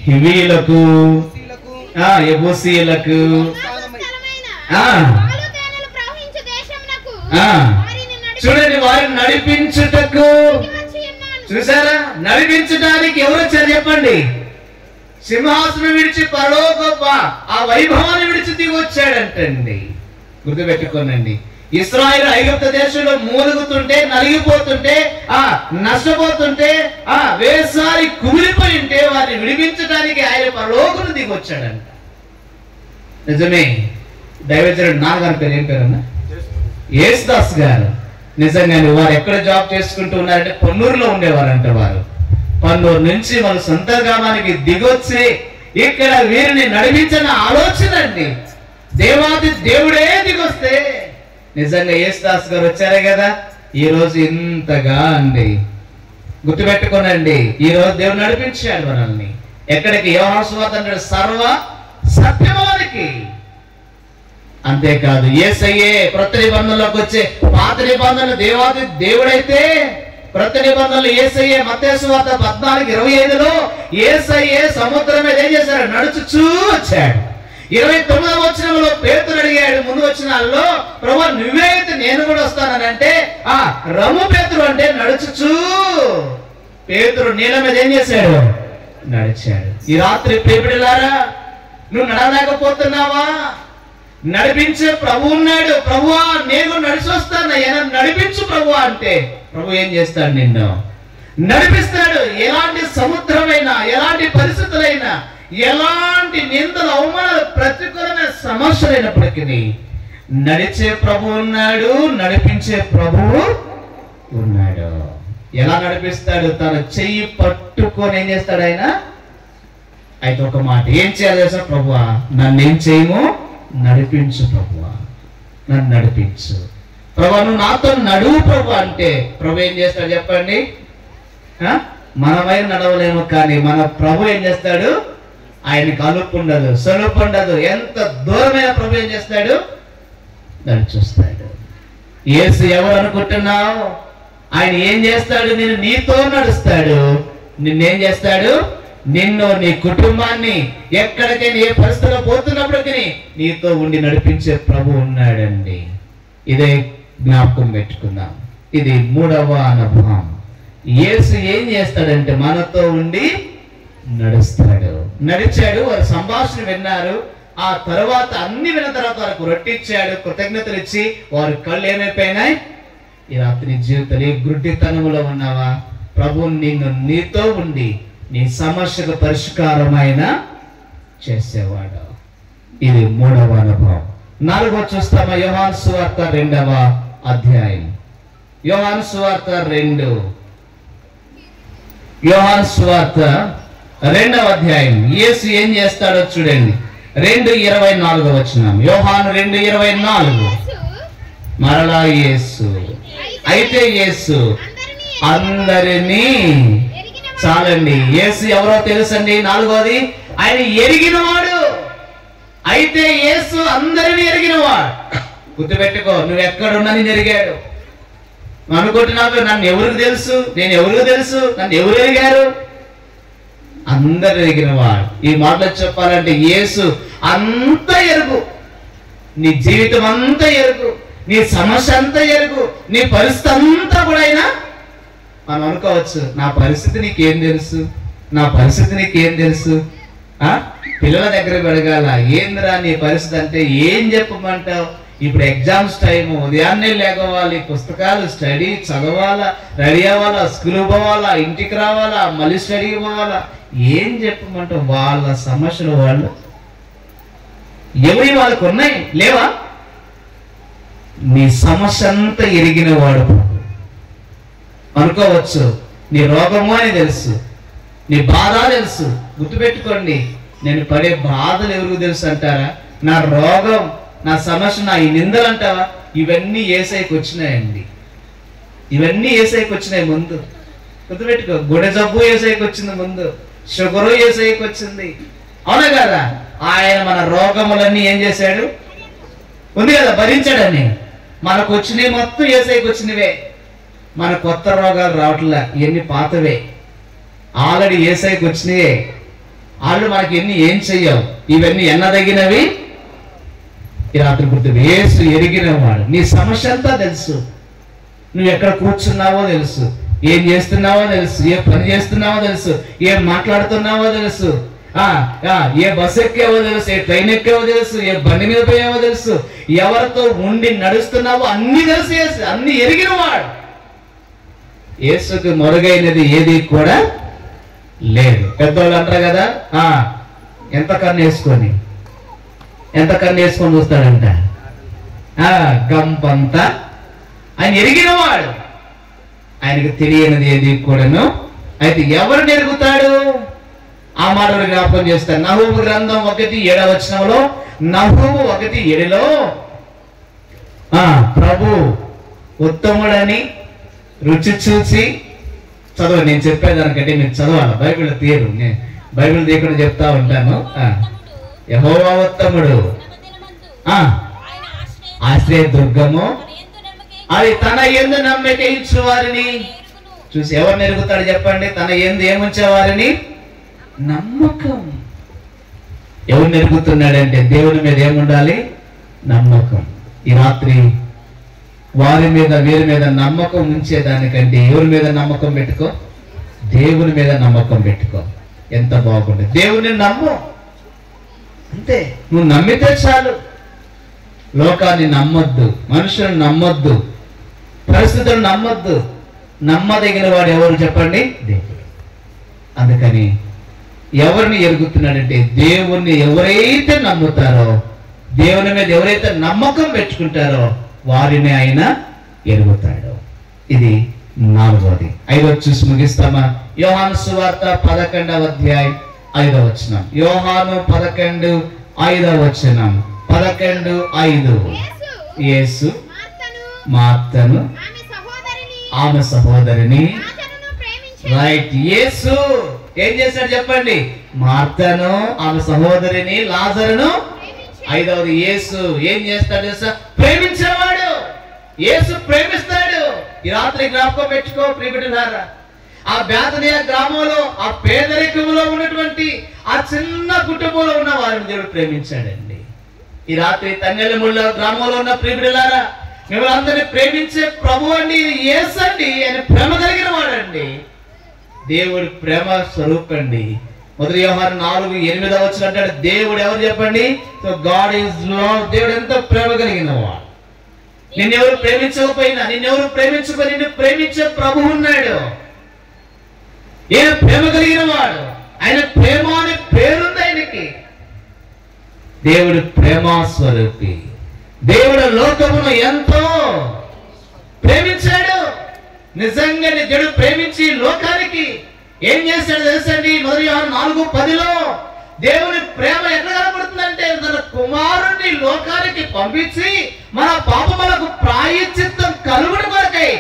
హివీలకు, యెబూసీయులకు, చూడండి వారిని నడిపించుటకు. చూసారా? నడిపించడానికి ఎవరు వచ్చారు చెప్పండి? సింహాసనం విడిచి పరలోక ఆ వైభవాన్ని విడిచి దిగి వచ్చాడంటండి. గుర్తుపెట్టుకోనండి. ఇశ్రాయేలు ఐగుప్తు దేశంలో మూలుగుతుంటే, నలిగిపోతుంటే, నష్టపోతుంటే, వేసారి కుమిలిపోయి ఉంటే వారిని విడిపించడానికి ఆయన పరలోకను దిగి వచ్చాడంట. నిజమే. దైవజనుడు నాన్నగారి పేరు ఏం పేరన్నా? యేసుదాస్ గారు. నిజంగానే వారు ఎక్కడ జాబ్ చేసుకుంటూ ఉన్నారంటే పొన్నూరులో ఉండేవారంట. వారు పన్నూరు నుంచి మన సొంత గ్రామానికి దిగొచ్చి ఇక్కడ వీరిని నడిపించిన ఆలోచన అండి. దేవాది దేవుడే దిగొస్తే నిజంగా యేసుదాస్ గారు వచ్చారే కదా ఈ రోజు ఇంతగా అండి. గుర్తుపెట్టుకోనండి, ఈ రోజు దేవుడు నడిపించాడు మనల్ని. ఎక్కడికి? యోహాను సువార్త అన్నాడు, సర్వ సత్యములోనికి. అంతేకాదు యేసయ్యే క్రొత్త నిబంధనలోకి వచ్చే, పాత నిబంధనలు దేవాది దేవుడైతే క్రొత్త నిబంధనలు యేసయ్యే. మత్తయి సువార్త 14:25లో యేసయ్యే సముద్రం మీద ఏం చేశాడు? నడుచుచూ వచ్చాడు. 29వ వచనంలో పేతురు అడిగాడు ముందు వచనాల్లో, ప్రభువా నువ్వే అయితే నేను కూడా వస్తానని అంటే, రమ్ము పేతురు అంటే నడుచుచూ పేతురు నీళ్ళ మీద ఏం చేశాడు? నడిచాడు. ఈ రాత్రి ప్రియబిడ్డలారా, నువ్వు నడలేకపోతున్నావా? నడిపించే ప్రభు ఉన్నాడు. ప్రభువా నేను నడిచి వస్తానయ్యా, నడిపించు ప్రభువా అంటే ప్రభు ఏం చేస్తాడు? నిన్ను నడిపిస్తాడు. ఎలాంటి సముద్రమైనా, ఎలాంటి పరిస్థితులైనా, ఎలాంటి నిందలు, అవమానాలు, ప్రతికూలమైన సమస్యలైనప్పటికీ నడిచే ప్రభు ఉన్నాడు, నడిపించే ప్రభువు ఉన్నాడు. ఎలా నడిపిస్తాడు? తన చెయ్యి పట్టుకొని ఏం చేస్తాడు ఆయన? అయితే ఒక మాట ఏం చేయాలి తెలుసా? ప్రభువా నన్నేం చేయము, నడిపించు ప్రభువా, నన్ను నడిపించు ప్రభువా, నువ్వు నాతో నడువు ప్రభు అంటే ప్రభు ఏం చేస్తాడు చెప్పండి? మనమైన నడవలేము, కానీ మన ప్రభు ఏం చేస్తాడు? ఆయనకు అలుపు ఉండదు, సలుపు ఉండదు. ఎంత దూరమైన ప్రభు ఏం చేస్తాడు? నడిచొస్తాడు. యేసు ఎవరు అనుకుంటున్నావు? ఆయన ఏం చేస్తాడు? నేను నీతో నడుస్తాడు. నిన్నేం చేస్తాడు? నిన్ను, నీ కుటుంబాన్ని ఎక్కడికైనా ఏ పరిస్థితిలో పోతున్నప్పటికీ నీతో ఉండి నడిపించే ప్రభు ఉన్నాడండి. ఇదే జ్ఞాపకం పెట్టుకుందాం. ఇది 3వ అనుభవం. యేసు ఏం చేస్తాడంటే మనతో ఉండి నడుస్తాడు. నడిచాడు. వారు సంభాషణ విన్నారు. ఆ తర్వాత అన్ని విన్న తర్వాత వారికి రొట్టిచ్చాడు, కృతజ్ఞతలు ఇచ్చి వారి కళ్ళు ఏమైపోయినాయి? ఈ రాత్రి జీవితంలో ఏ గుడ్డితనములో ఉన్నావా? ప్రభు నిన్ను నీతో ఉండి నీ సమస్యకు పరిష్కారమైన చేసేవాడు. ఇది 3వ అనుభవం. 4వ చూస్తామా? యోహాను సువార్త 2వ అధ్యాయం. యోహాను సువార్త 2. యోహాను సువార్త 2వ అధ్యాయం. యేసు ఏం చేస్తాడో చూడండి. 2:24 వచనం. యోహాను 2:24. మరలా యేసు, అయితే యేసు అందరినీ, చాలండి, యేసు ఎవరో తెలుసండి. 4వది ఆయన ఎరిగినవాడు. అయితే యేసు అందరినీ ఎరిగినవాడు. గుర్తుపెట్టుకో, నువ్వు ఎక్కడున్నా నేను ఎరిగాడు. అనుకుంటున్నావు నన్ను ఎవరికి తెలుసు, నేను ఎవరికి తెలుసు, నన్ను ఎవరు ఎరిగారు? అందరు ఎరిగినవాడు. ఈ మాటలు చెప్పాలంటే యేసు అంతా ఎరుగు. నీ జీవితం అంతా ఎరుగు, నీ సమస్య అంతా ఎరుగు, నీ పరిస్థితి అంతా కూడా అయినా మనం అనుకోవచ్చు, నా పరిస్థితి నీకేం తెలుసు, నా పరిస్థితి నీకేం తెలుసు? పిల్లల దగ్గరకు అడగాల, ఏందిరా నీ పరిస్థితి అంటే ఏం చెప్పమంటావు? ఇప్పుడు ఎగ్జామ్స్ టైము, ఉదయాన్నే లేకపోవాలి, పుస్తకాలు స్టడీ చదవాలా, రెడీ అవ్వాలా, స్కూల్ పోవాలా, ఇంటికి రావాలా, మళ్ళీ స్టడీకి పోవాలా, ఏం చెప్పమంటావు? వాళ్ళ సమస్యలు వాళ్ళు ఎవరి వాళ్ళకు ఉన్నాయి, లేవా? నీ సమస్య అంతా ఎరిగిన వాడు. అనుకోవచ్చు నీ రోగము అని తెలుసు, నీ బాధ తెలుసు. గుర్తుపెట్టుకోండి, నేను పడే బాధలు ఎవరికి తెలుసు అంటారా? నా రోగం, నా సమస్య, నా ఈ నిందలు అంటావా? ఇవన్నీ యేసయ్యకి వచ్చినాయండి. ఇవన్నీ యేసయ్యకి వచ్చినాయి ముందు. గుర్తుపెట్టుకో, గుండె జబ్బు యేసయ్యకి వచ్చింది ముందు, షుగరు యేసయ్యకి వచ్చింది. అవునా కదా? ఆయన మన రోగములన్నీ ఏం చేశాడు? ఉంది కదా, భరించాడని. మనకు వచ్చినవి మొత్తం యేసయ్యకి వచ్చినవే. మన కొత్త రోగాలు రావట్లే, ఇవన్నీ పాతవే. ఆల్రెడీ యేసయ్యకి వచ్చినవే. వాళ్ళు మనకి ఎన్ని ఏం చెయ్యవు, ఇవన్నీ ఎన్నదగినవి. ఈ రాత్రి గుర్తు, యేసు ఎరిగినవాడు. నీ సమస్య అంతా తెలుసు. నువ్వు ఎక్కడ కూర్చున్నావో తెలుసు, ఏం చేస్తున్నావో తెలుసు, ఏ పని చేస్తున్నావో తెలుసు, ఏం మాట్లాడుతున్నావో తెలుసు, ఏ బస్సు ఎక్కావో తెలుసు, ఏ ట్రైన్ ఎక్కావో తెలుసు, ఏ బండి మీద పోయావో తెలుసు, ఎవరితో ఉండి నడుస్తున్నావో అన్ని తెలుసు. యేసు అన్ని ఎరిగినవాడు. యేసుకు మొరుగైనది ఏది కూడా లేదు. పెద్దవాళ్ళు అంటారు కదా, ఎంత కన్ను వేసుకొని చూస్తాడంట, గంపంతా. ఆయన ఎరిగినవాడు, ఆయనకు తెలియనిది ఏది కూడాను. అయితే ఎవరిని ఎరుగుతాడు? ఆ మాటలు జ్ఞాపకం చేస్తాడు. నహూము గ్రంథం 1:7 వచనంలో, నహూము 1:7లో ప్రభు ఉత్తముడని రుచి చూసి, చదవ, నేను చెప్పేదానికంటే మీరు చదవాలి, బైబిల్ తీయరు, నేను బైబిల్ తీయకుండా చెప్తా ఉంటాను. యెహోవా ఉత్తముడు, ఆశ్రయ దుర్గము, అది తన యందు నమ్మిక ఇచ్చు వారిని చూసి. ఎవరిని ఎరుగుతాడు చెప్పండి? తన యందు ఏముంచే వారిని, నమ్మకం. ఎవరు ఎరుగుతున్నాడంటే దేవుని మీద ఏముండాలి? నమ్మకం. ఈ రాత్రి వారి మీద వీరి మీద నమ్మకం ఉంచేదానికంటే ఎవరి మీద నమ్మకం పెట్టుకో? దేవుని మీద నమ్మకం పెట్టుకో. ఎంత బాగుంది. దేవుని నమ్ము, అంతే. నువ్వు నమ్మితే చాలు. లోకాన్ని నమ్మొద్దు, మనుషులను నమ్మొద్దు, పరిస్థితులను నమ్మొద్దు. నమ్మదగిన వాడు ఎవరు చెప్పండి? దేవుడు. అందుకని ఎవరిని ఎరుగుతున్నాడంటే దేవుణ్ణి ఎవరైతే నమ్ముతారో, దేవుని మీద ఎవరైతే నమ్మకం పెట్టుకుంటారో వారిని ఆయన ఎరుగుతాడు. ఇది 4వది. 5వ చూసి ముగిస్తామా? యోహాను సువార్త 11వ అధ్యాయం 5వ వచనం. యోహాను 11:5 వచనం. 11:5. యేసు మార్తను ఆమె సహోదరిని రైట్. యేసు ఏం చేశాడు చెప్పండి? మార్తను ఆమె సహోదరిని లాజరును. 5వది యేసు ఏం చేస్తాడు తెలుసా? ప్రేమించేవాడు. యేసు ప్రేమిస్తాడు. ఈ రాత్రి జ్ఞాపకం పెట్టుకో ప్రియబిడ్డలారా. ఆ బేతనియ గ్రామంలో, ఆ పేదరికంలో ఉన్నటువంటి ఆ చిన్న కుటుంబంలో ఉన్న వారిని దేవుడు ప్రేమించాడండి. ఈ రాత్రి తన్నెలముళ్ళ గ్రామంలో ఉన్న ప్రియబిడ్డలారా, మిమ్మల్ని అందరినీ ప్రేమించే ప్రభు అండి యేసు అండి. ఆయన ప్రేమ కలిగిన వాడండి. దేవుడి ప్రేమ స్వరూపండి. 1 యోహాను 4:8 వచనం అంటాడు, దేవుడు ఎవరు చెప్పండి? So God is love. దేవుడు ఎంత ప్రేమ కలిగిన వాడు. నిన్నెవరు ప్రేమించకపోయినా, నిన్నెవరు ప్రేమించుకొని నిన్ను ప్రేమించే ప్రభు ఉన్నాడు. ఈయన ప్రేమ కలిగిన వాడు. ఆయన ప్రేమ అనే పేరుంది ఆయనకి. దేవుడు ప్రేమ స్వరూపి. దేవుడు లోకమును ఎంతో ప్రేమించాడు. నిజంగా దేవుడు ప్రేమించి లోకానికి ఏం చేశాడు తెలుసండి? 1 యోహాను 4:10 దేవుని ప్రేమ ఎట్లా కనబడుతుందంటే, తన కుమారుణ్ణి లోకానికి పంపించి మన పాపములకు ప్రాయశ్చిత్తం కలుగుడు కొరకై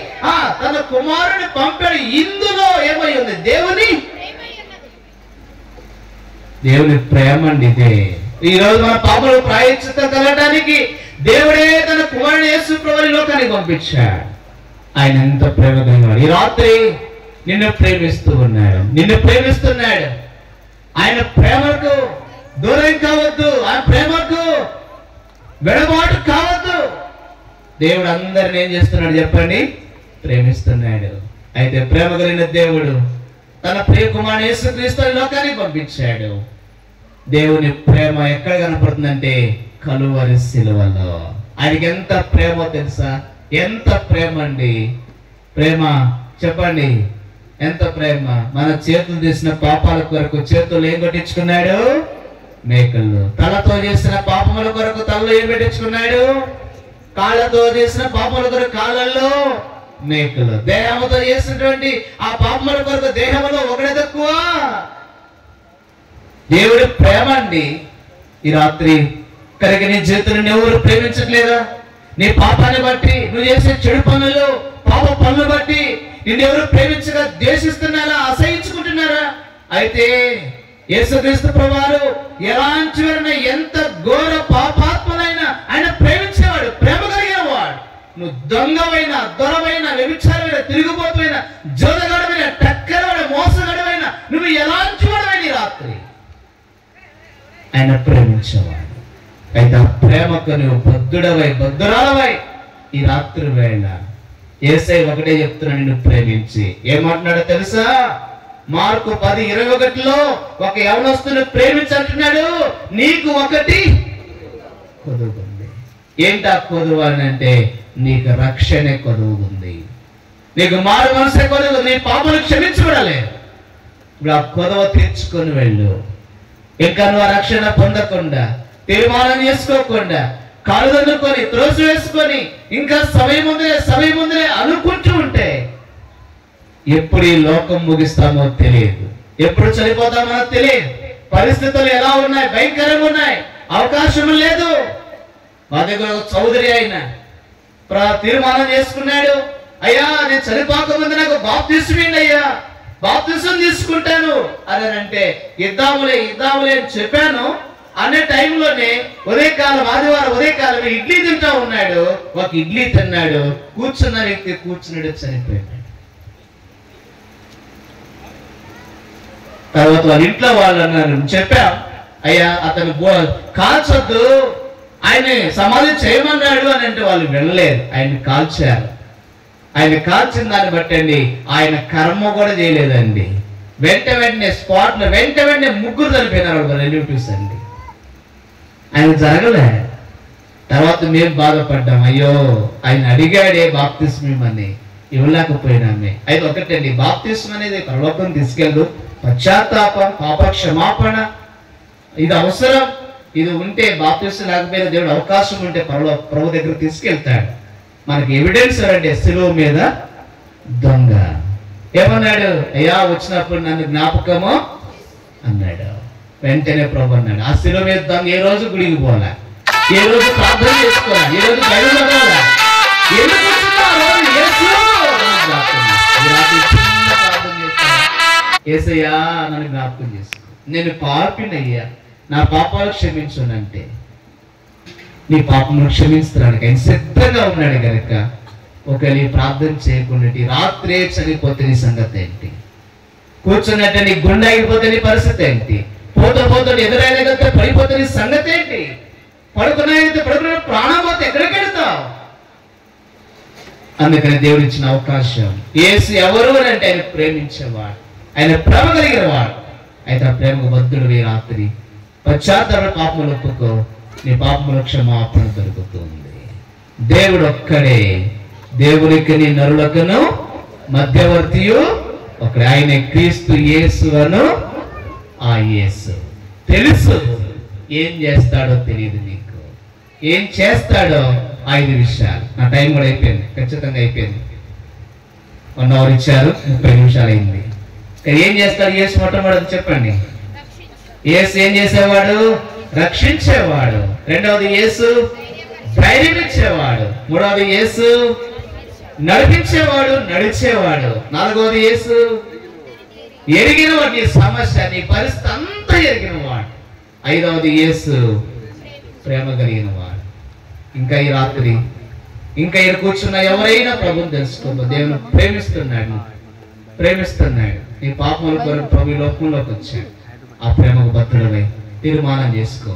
తన కుమారుని పంపాడు. ఇందులో ఏమై ఉంది? దేవుని ప్రేమ అండి ఇదే. ఈ రోజు మన పాపములకు ప్రాయశ్చిత్తం కలగడానికి దేవుడే తన కుమారుని యేసు ప్రభువుని లోకానికి పంపించాడు. ఆయన ఎంత ప్రేమ కలిగినాడు. ఈ రాత్రి నిన్ను ప్రేమిస్తూ ఉన్నాడు, నిన్ను ప్రేమిస్తున్నాడు. ఆయన ప్రేమకు దూరం కావద్దు, ఆయన ప్రేమకు వెడబాటు కావద్దు. దేవుడు అందరిని ఏం చేస్తున్నాడు చెప్పండి? ప్రేమిస్తున్నాడు. అయితే ప్రేమ కలిగిన దేవుడు తన ప్రియ కుమారుని యేసుక్రీస్తుని లోకానికి పంపించాడు. దేవుని ప్రేమ ఎక్కడ కనపడుతుందంటే కలువరి శిలువలో. ఆయనకి ఎంత ప్రేమో తెలుసా? ఎంత ప్రేమ అండి. ప్రేమ చెప్పండి, ఎంత ప్రేమ. మన చేతులు చేసిన పాపాల కొరకు చేతులు ఏం కొట్టించుకున్నాడు? మేకలు. తలతో చేసిన పాపముల కొరకు తలలో ఏం పెట్టించుకున్నాడు? కాళ్ళతో చేసిన పాపముల కొరకు కాళ్ళల్లో మేకలు. దేహంతో చేసినటువంటి ఆ పాపముల కొరకు దేహంలో ఒకటే తక్కువ. దేవుడి ప్రేమ అండి. ఈ రాత్రి కనుక నీ జీవితాన్ని ఎవరు ప్రేమించట్లేదా? నీ పాపాన్ని బట్టి, నువ్వు చేసే చెడు పనులు, పాప పనులు బట్టి నిన్నెవరు ప్రేమించగా ద్వేషిస్తున్నారా, అసహించుకుంటున్నారా? అయితే యేసుక్రీస్తు ప్రభువారు ఎలాంటి వారైనా, ఎంత ఘోర పాపాత్మనైనా ఆయన ప్రేమించేవాడు, ప్రేమ కలిగిన వాడు. నువ్వు దొంగవైన, దొరవైన, వ్యభిచారమైన, తిరుగుబోతువైన, జోదగాడమైన, టక్కరమైన, మోసగాడమైన, నువ్వు ఎలాంటి వాడవైన ఈ రాత్రి ఆయన ప్రేమించేవాడు. అయితే ఆ ప్రేమకు నువ్వు బద్ధుడవై, బద్ధురాలవై ఈ రాత్రి వేళ యేసయ్య ఒకటే చెప్తున్నాడు, నిన్ను ప్రేమించి. ఏమంటున్నాడో తెలుసా? మార్కు 10:21 ఒక యవనస్తుని ప్రేమించంటున్నాడు, నీకు ఒకటి కొదువుంది. ఏంటా కొదువు అని అంటే, నీకు రక్షణే కొదువుంది, నీకు మారు మనసే కొదువు, నీ పాపలు క్షమించబడాలి. ఇప్పుడు ఆ కొదవ తీర్చుకొని వెళ్ళు. ఇంకా నువ్వు ఆ రక్షణ పొందకుండా, తీర్మానం చేసుకోకుండా, కాళ్ళు దండుకొని, త్రోసి వేసుకొని, ఇంకా సమయం ముందరే అనుకుంటూ ఉంటే ఎప్పుడు ఈ లోకం ముగిస్తామో తెలియదు, ఎప్పుడు చనిపోతామో తెలియదు. పరిస్థితులు ఎలా ఉన్నాయి? భయంకరంగా ఉన్నాయి. అవకాశం లేదు. మా దగ్గర చౌదరి ఆయన తీర్మానం చేసుకున్నాడు, అయ్యా నేను చనిపోకముందు నాకు బాప్తిస్మం ఇవ్వండి అయ్యా, బాప్తిస్మం తీసుకుంటాను అని అంటే, ఇద్దాములే అని చెప్పాను. అనే టైంలోనే ఉదయకాలం, ఆదివారం ఉదయకాలం ఇడ్లీ తింటా ఉన్నాడు. ఒక ఇడ్లీ తిన్నాడు, కూర్చున్న వ్యక్తి కూర్చున్నాడు, చనిపోయాడు. తర్వాత వాళ్ళ ఇంట్లో వాళ్ళు అన్నారు, చెప్పాం అయ్యా అతను కాల్చొద్దు, ఆయన సమాధి చేయమన్నాడు అని అంటే వాళ్ళు వెళ్ళలేదు, ఆయన కాల్చారు. ఆయన కాల్చిన దాన్ని బట్టండి ఆయన కర్మ కూడా చేయలేదండి. వెంటనే స్పాట్లో వెంటనే ముగ్గురు చనిపోయినారు రిలేటివ్స్ అండి. ఆయన జరగలే. తర్వాత మేము బాధపడ్డాం, అయ్యో ఆయన అడిగాడే బాప్తిస్మం అని ఇవ్వలేకపోయినామే. అయితే ఒకటండి, బాప్తిస్మం అనేది పరలోకం తీసుకెళ్ళదు. పశ్చాత్తాపం, పాప క్షమాపణ ఇది అవసరం. ఇది ఉంటే బాప్తిస్మం లేకపోయినా దేవుడు అవకాశం ఉంటే ప్రభు దగ్గర తీసుకెళ్తాడు. మనకి ఎవిడెన్స్ అంటే సిలువ మీద దొంగ ఏమన్నాడు, అయ్యా వచ్చినప్పుడు నన్ను జ్ఞాపకము అన్నాడు. వెంటనే ప్రభు అన్నాడు, ఆ సిలువ మీద దొంగ ఏ రోజు గుడికి పోలే, ఏ రోజు ప్రార్థన చేసుకోవాలి, ఏ రోజు బైబిల్ చదవాలా, ఎందుకు వచ్చిందో ఆ రోజు యేసు ప్రార్థన చేస్తాను. యేసయ్యా నన్ను జ్ఞాపకం చేసుకో, నేను పాపినయ్యా, నా పాపాలు క్షమించునంటే నీ పాపములు క్షమించడానికి ఆయన సిద్ధంగా ఉన్నాడు కనుక ఒకవేళ నీ ప్రార్థన చేయకుండా రాత్రే చనిపోతే నీ సంగతి ఏంటి? కూర్చున్నట్టే నీ గుండె ఆగిపోతే నీ పరిస్థితి ఏంటి? పోతూ పోతూ ఎదురైన కదా పడిపోతే నీ సంగతి ఏంటి? పడుకున్న ప్రాణం పోతే ఎక్కడికి వెళ్తావు? అందుకని దేవుడు ఇచ్చిన అవకాశం. యేసు ఎవరు అంటే ఆయన ప్రేమించేవాడు, ఆయన ప్రేమ కలిగిన వాడు. అయితే ఆ ప్రేమకు బద్ధుడు ఈ రాత్రి పశ్చాత్తాప పాపములు ఒప్పుకో, నీ పాపముల క్షమాపణ దొరుకుతుంది. దేవుడు ఒక్కడే, దేవునికి నీ నరులకును మధ్యవర్తియు ఒకడే, ఆయన క్రీస్తు యేసు అను ఆ యేసు. తెలుసు ఏం చేస్తాడో తెలియదు నీకు, ఏం చేస్తాడో 5 విషయాలు. నా టైం కూడా అయిపోయింది, ఖచ్చితంగా అయిపోయింది. 1 అవర్ ఇచ్చారు, 30 నిమిషాలు అయింది. ఏం చేస్తాడు యేసు? మొట్టమొదటి చెప్పండి. యేసు ఏం చేసేవాడు? రక్షించేవాడు. రెండవది యేసు ధైర్యం ఇచ్చేవాడు. మూడవది యేసు నడిపించేవాడు, నడిచేవాడు. నాలుగవది యేసు ఎరిగిన వాడు, నీ సమస్య నీ పరిస్థితి అంతా ఎరిగిన వాడు. ఐదవది యేసు ప్రేమ కలిగిన వాడు. ఇంకా ఈ రాత్రి ఇంకా ఇక్కడ కూర్చున్న ఎవరైనా ప్రభుని తెలుసుకో, దేవుని ప్రేమిస్తున్నాడు. నీ పాపముల కొరకు ప్రభు ఈ లోకంలోకి వచ్చాడు. ఆ ప్రేమకు బద్ధుడవై తీర్మానం చేసుకో.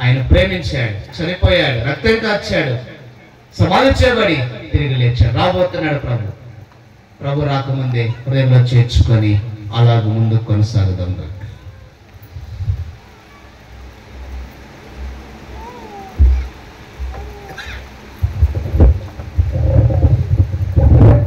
ఆయన ప్రేమించాడు, చనిపోయాడు, రక్తం కార్చాడు, సమాధి చేయబడి తిరిగి లేచాడు. రాబోతున్నాడు ప్రభు రాకముందే హృదయంలో చేర్చుకొని అలాగ ముందుకు కొనసాగుదాం.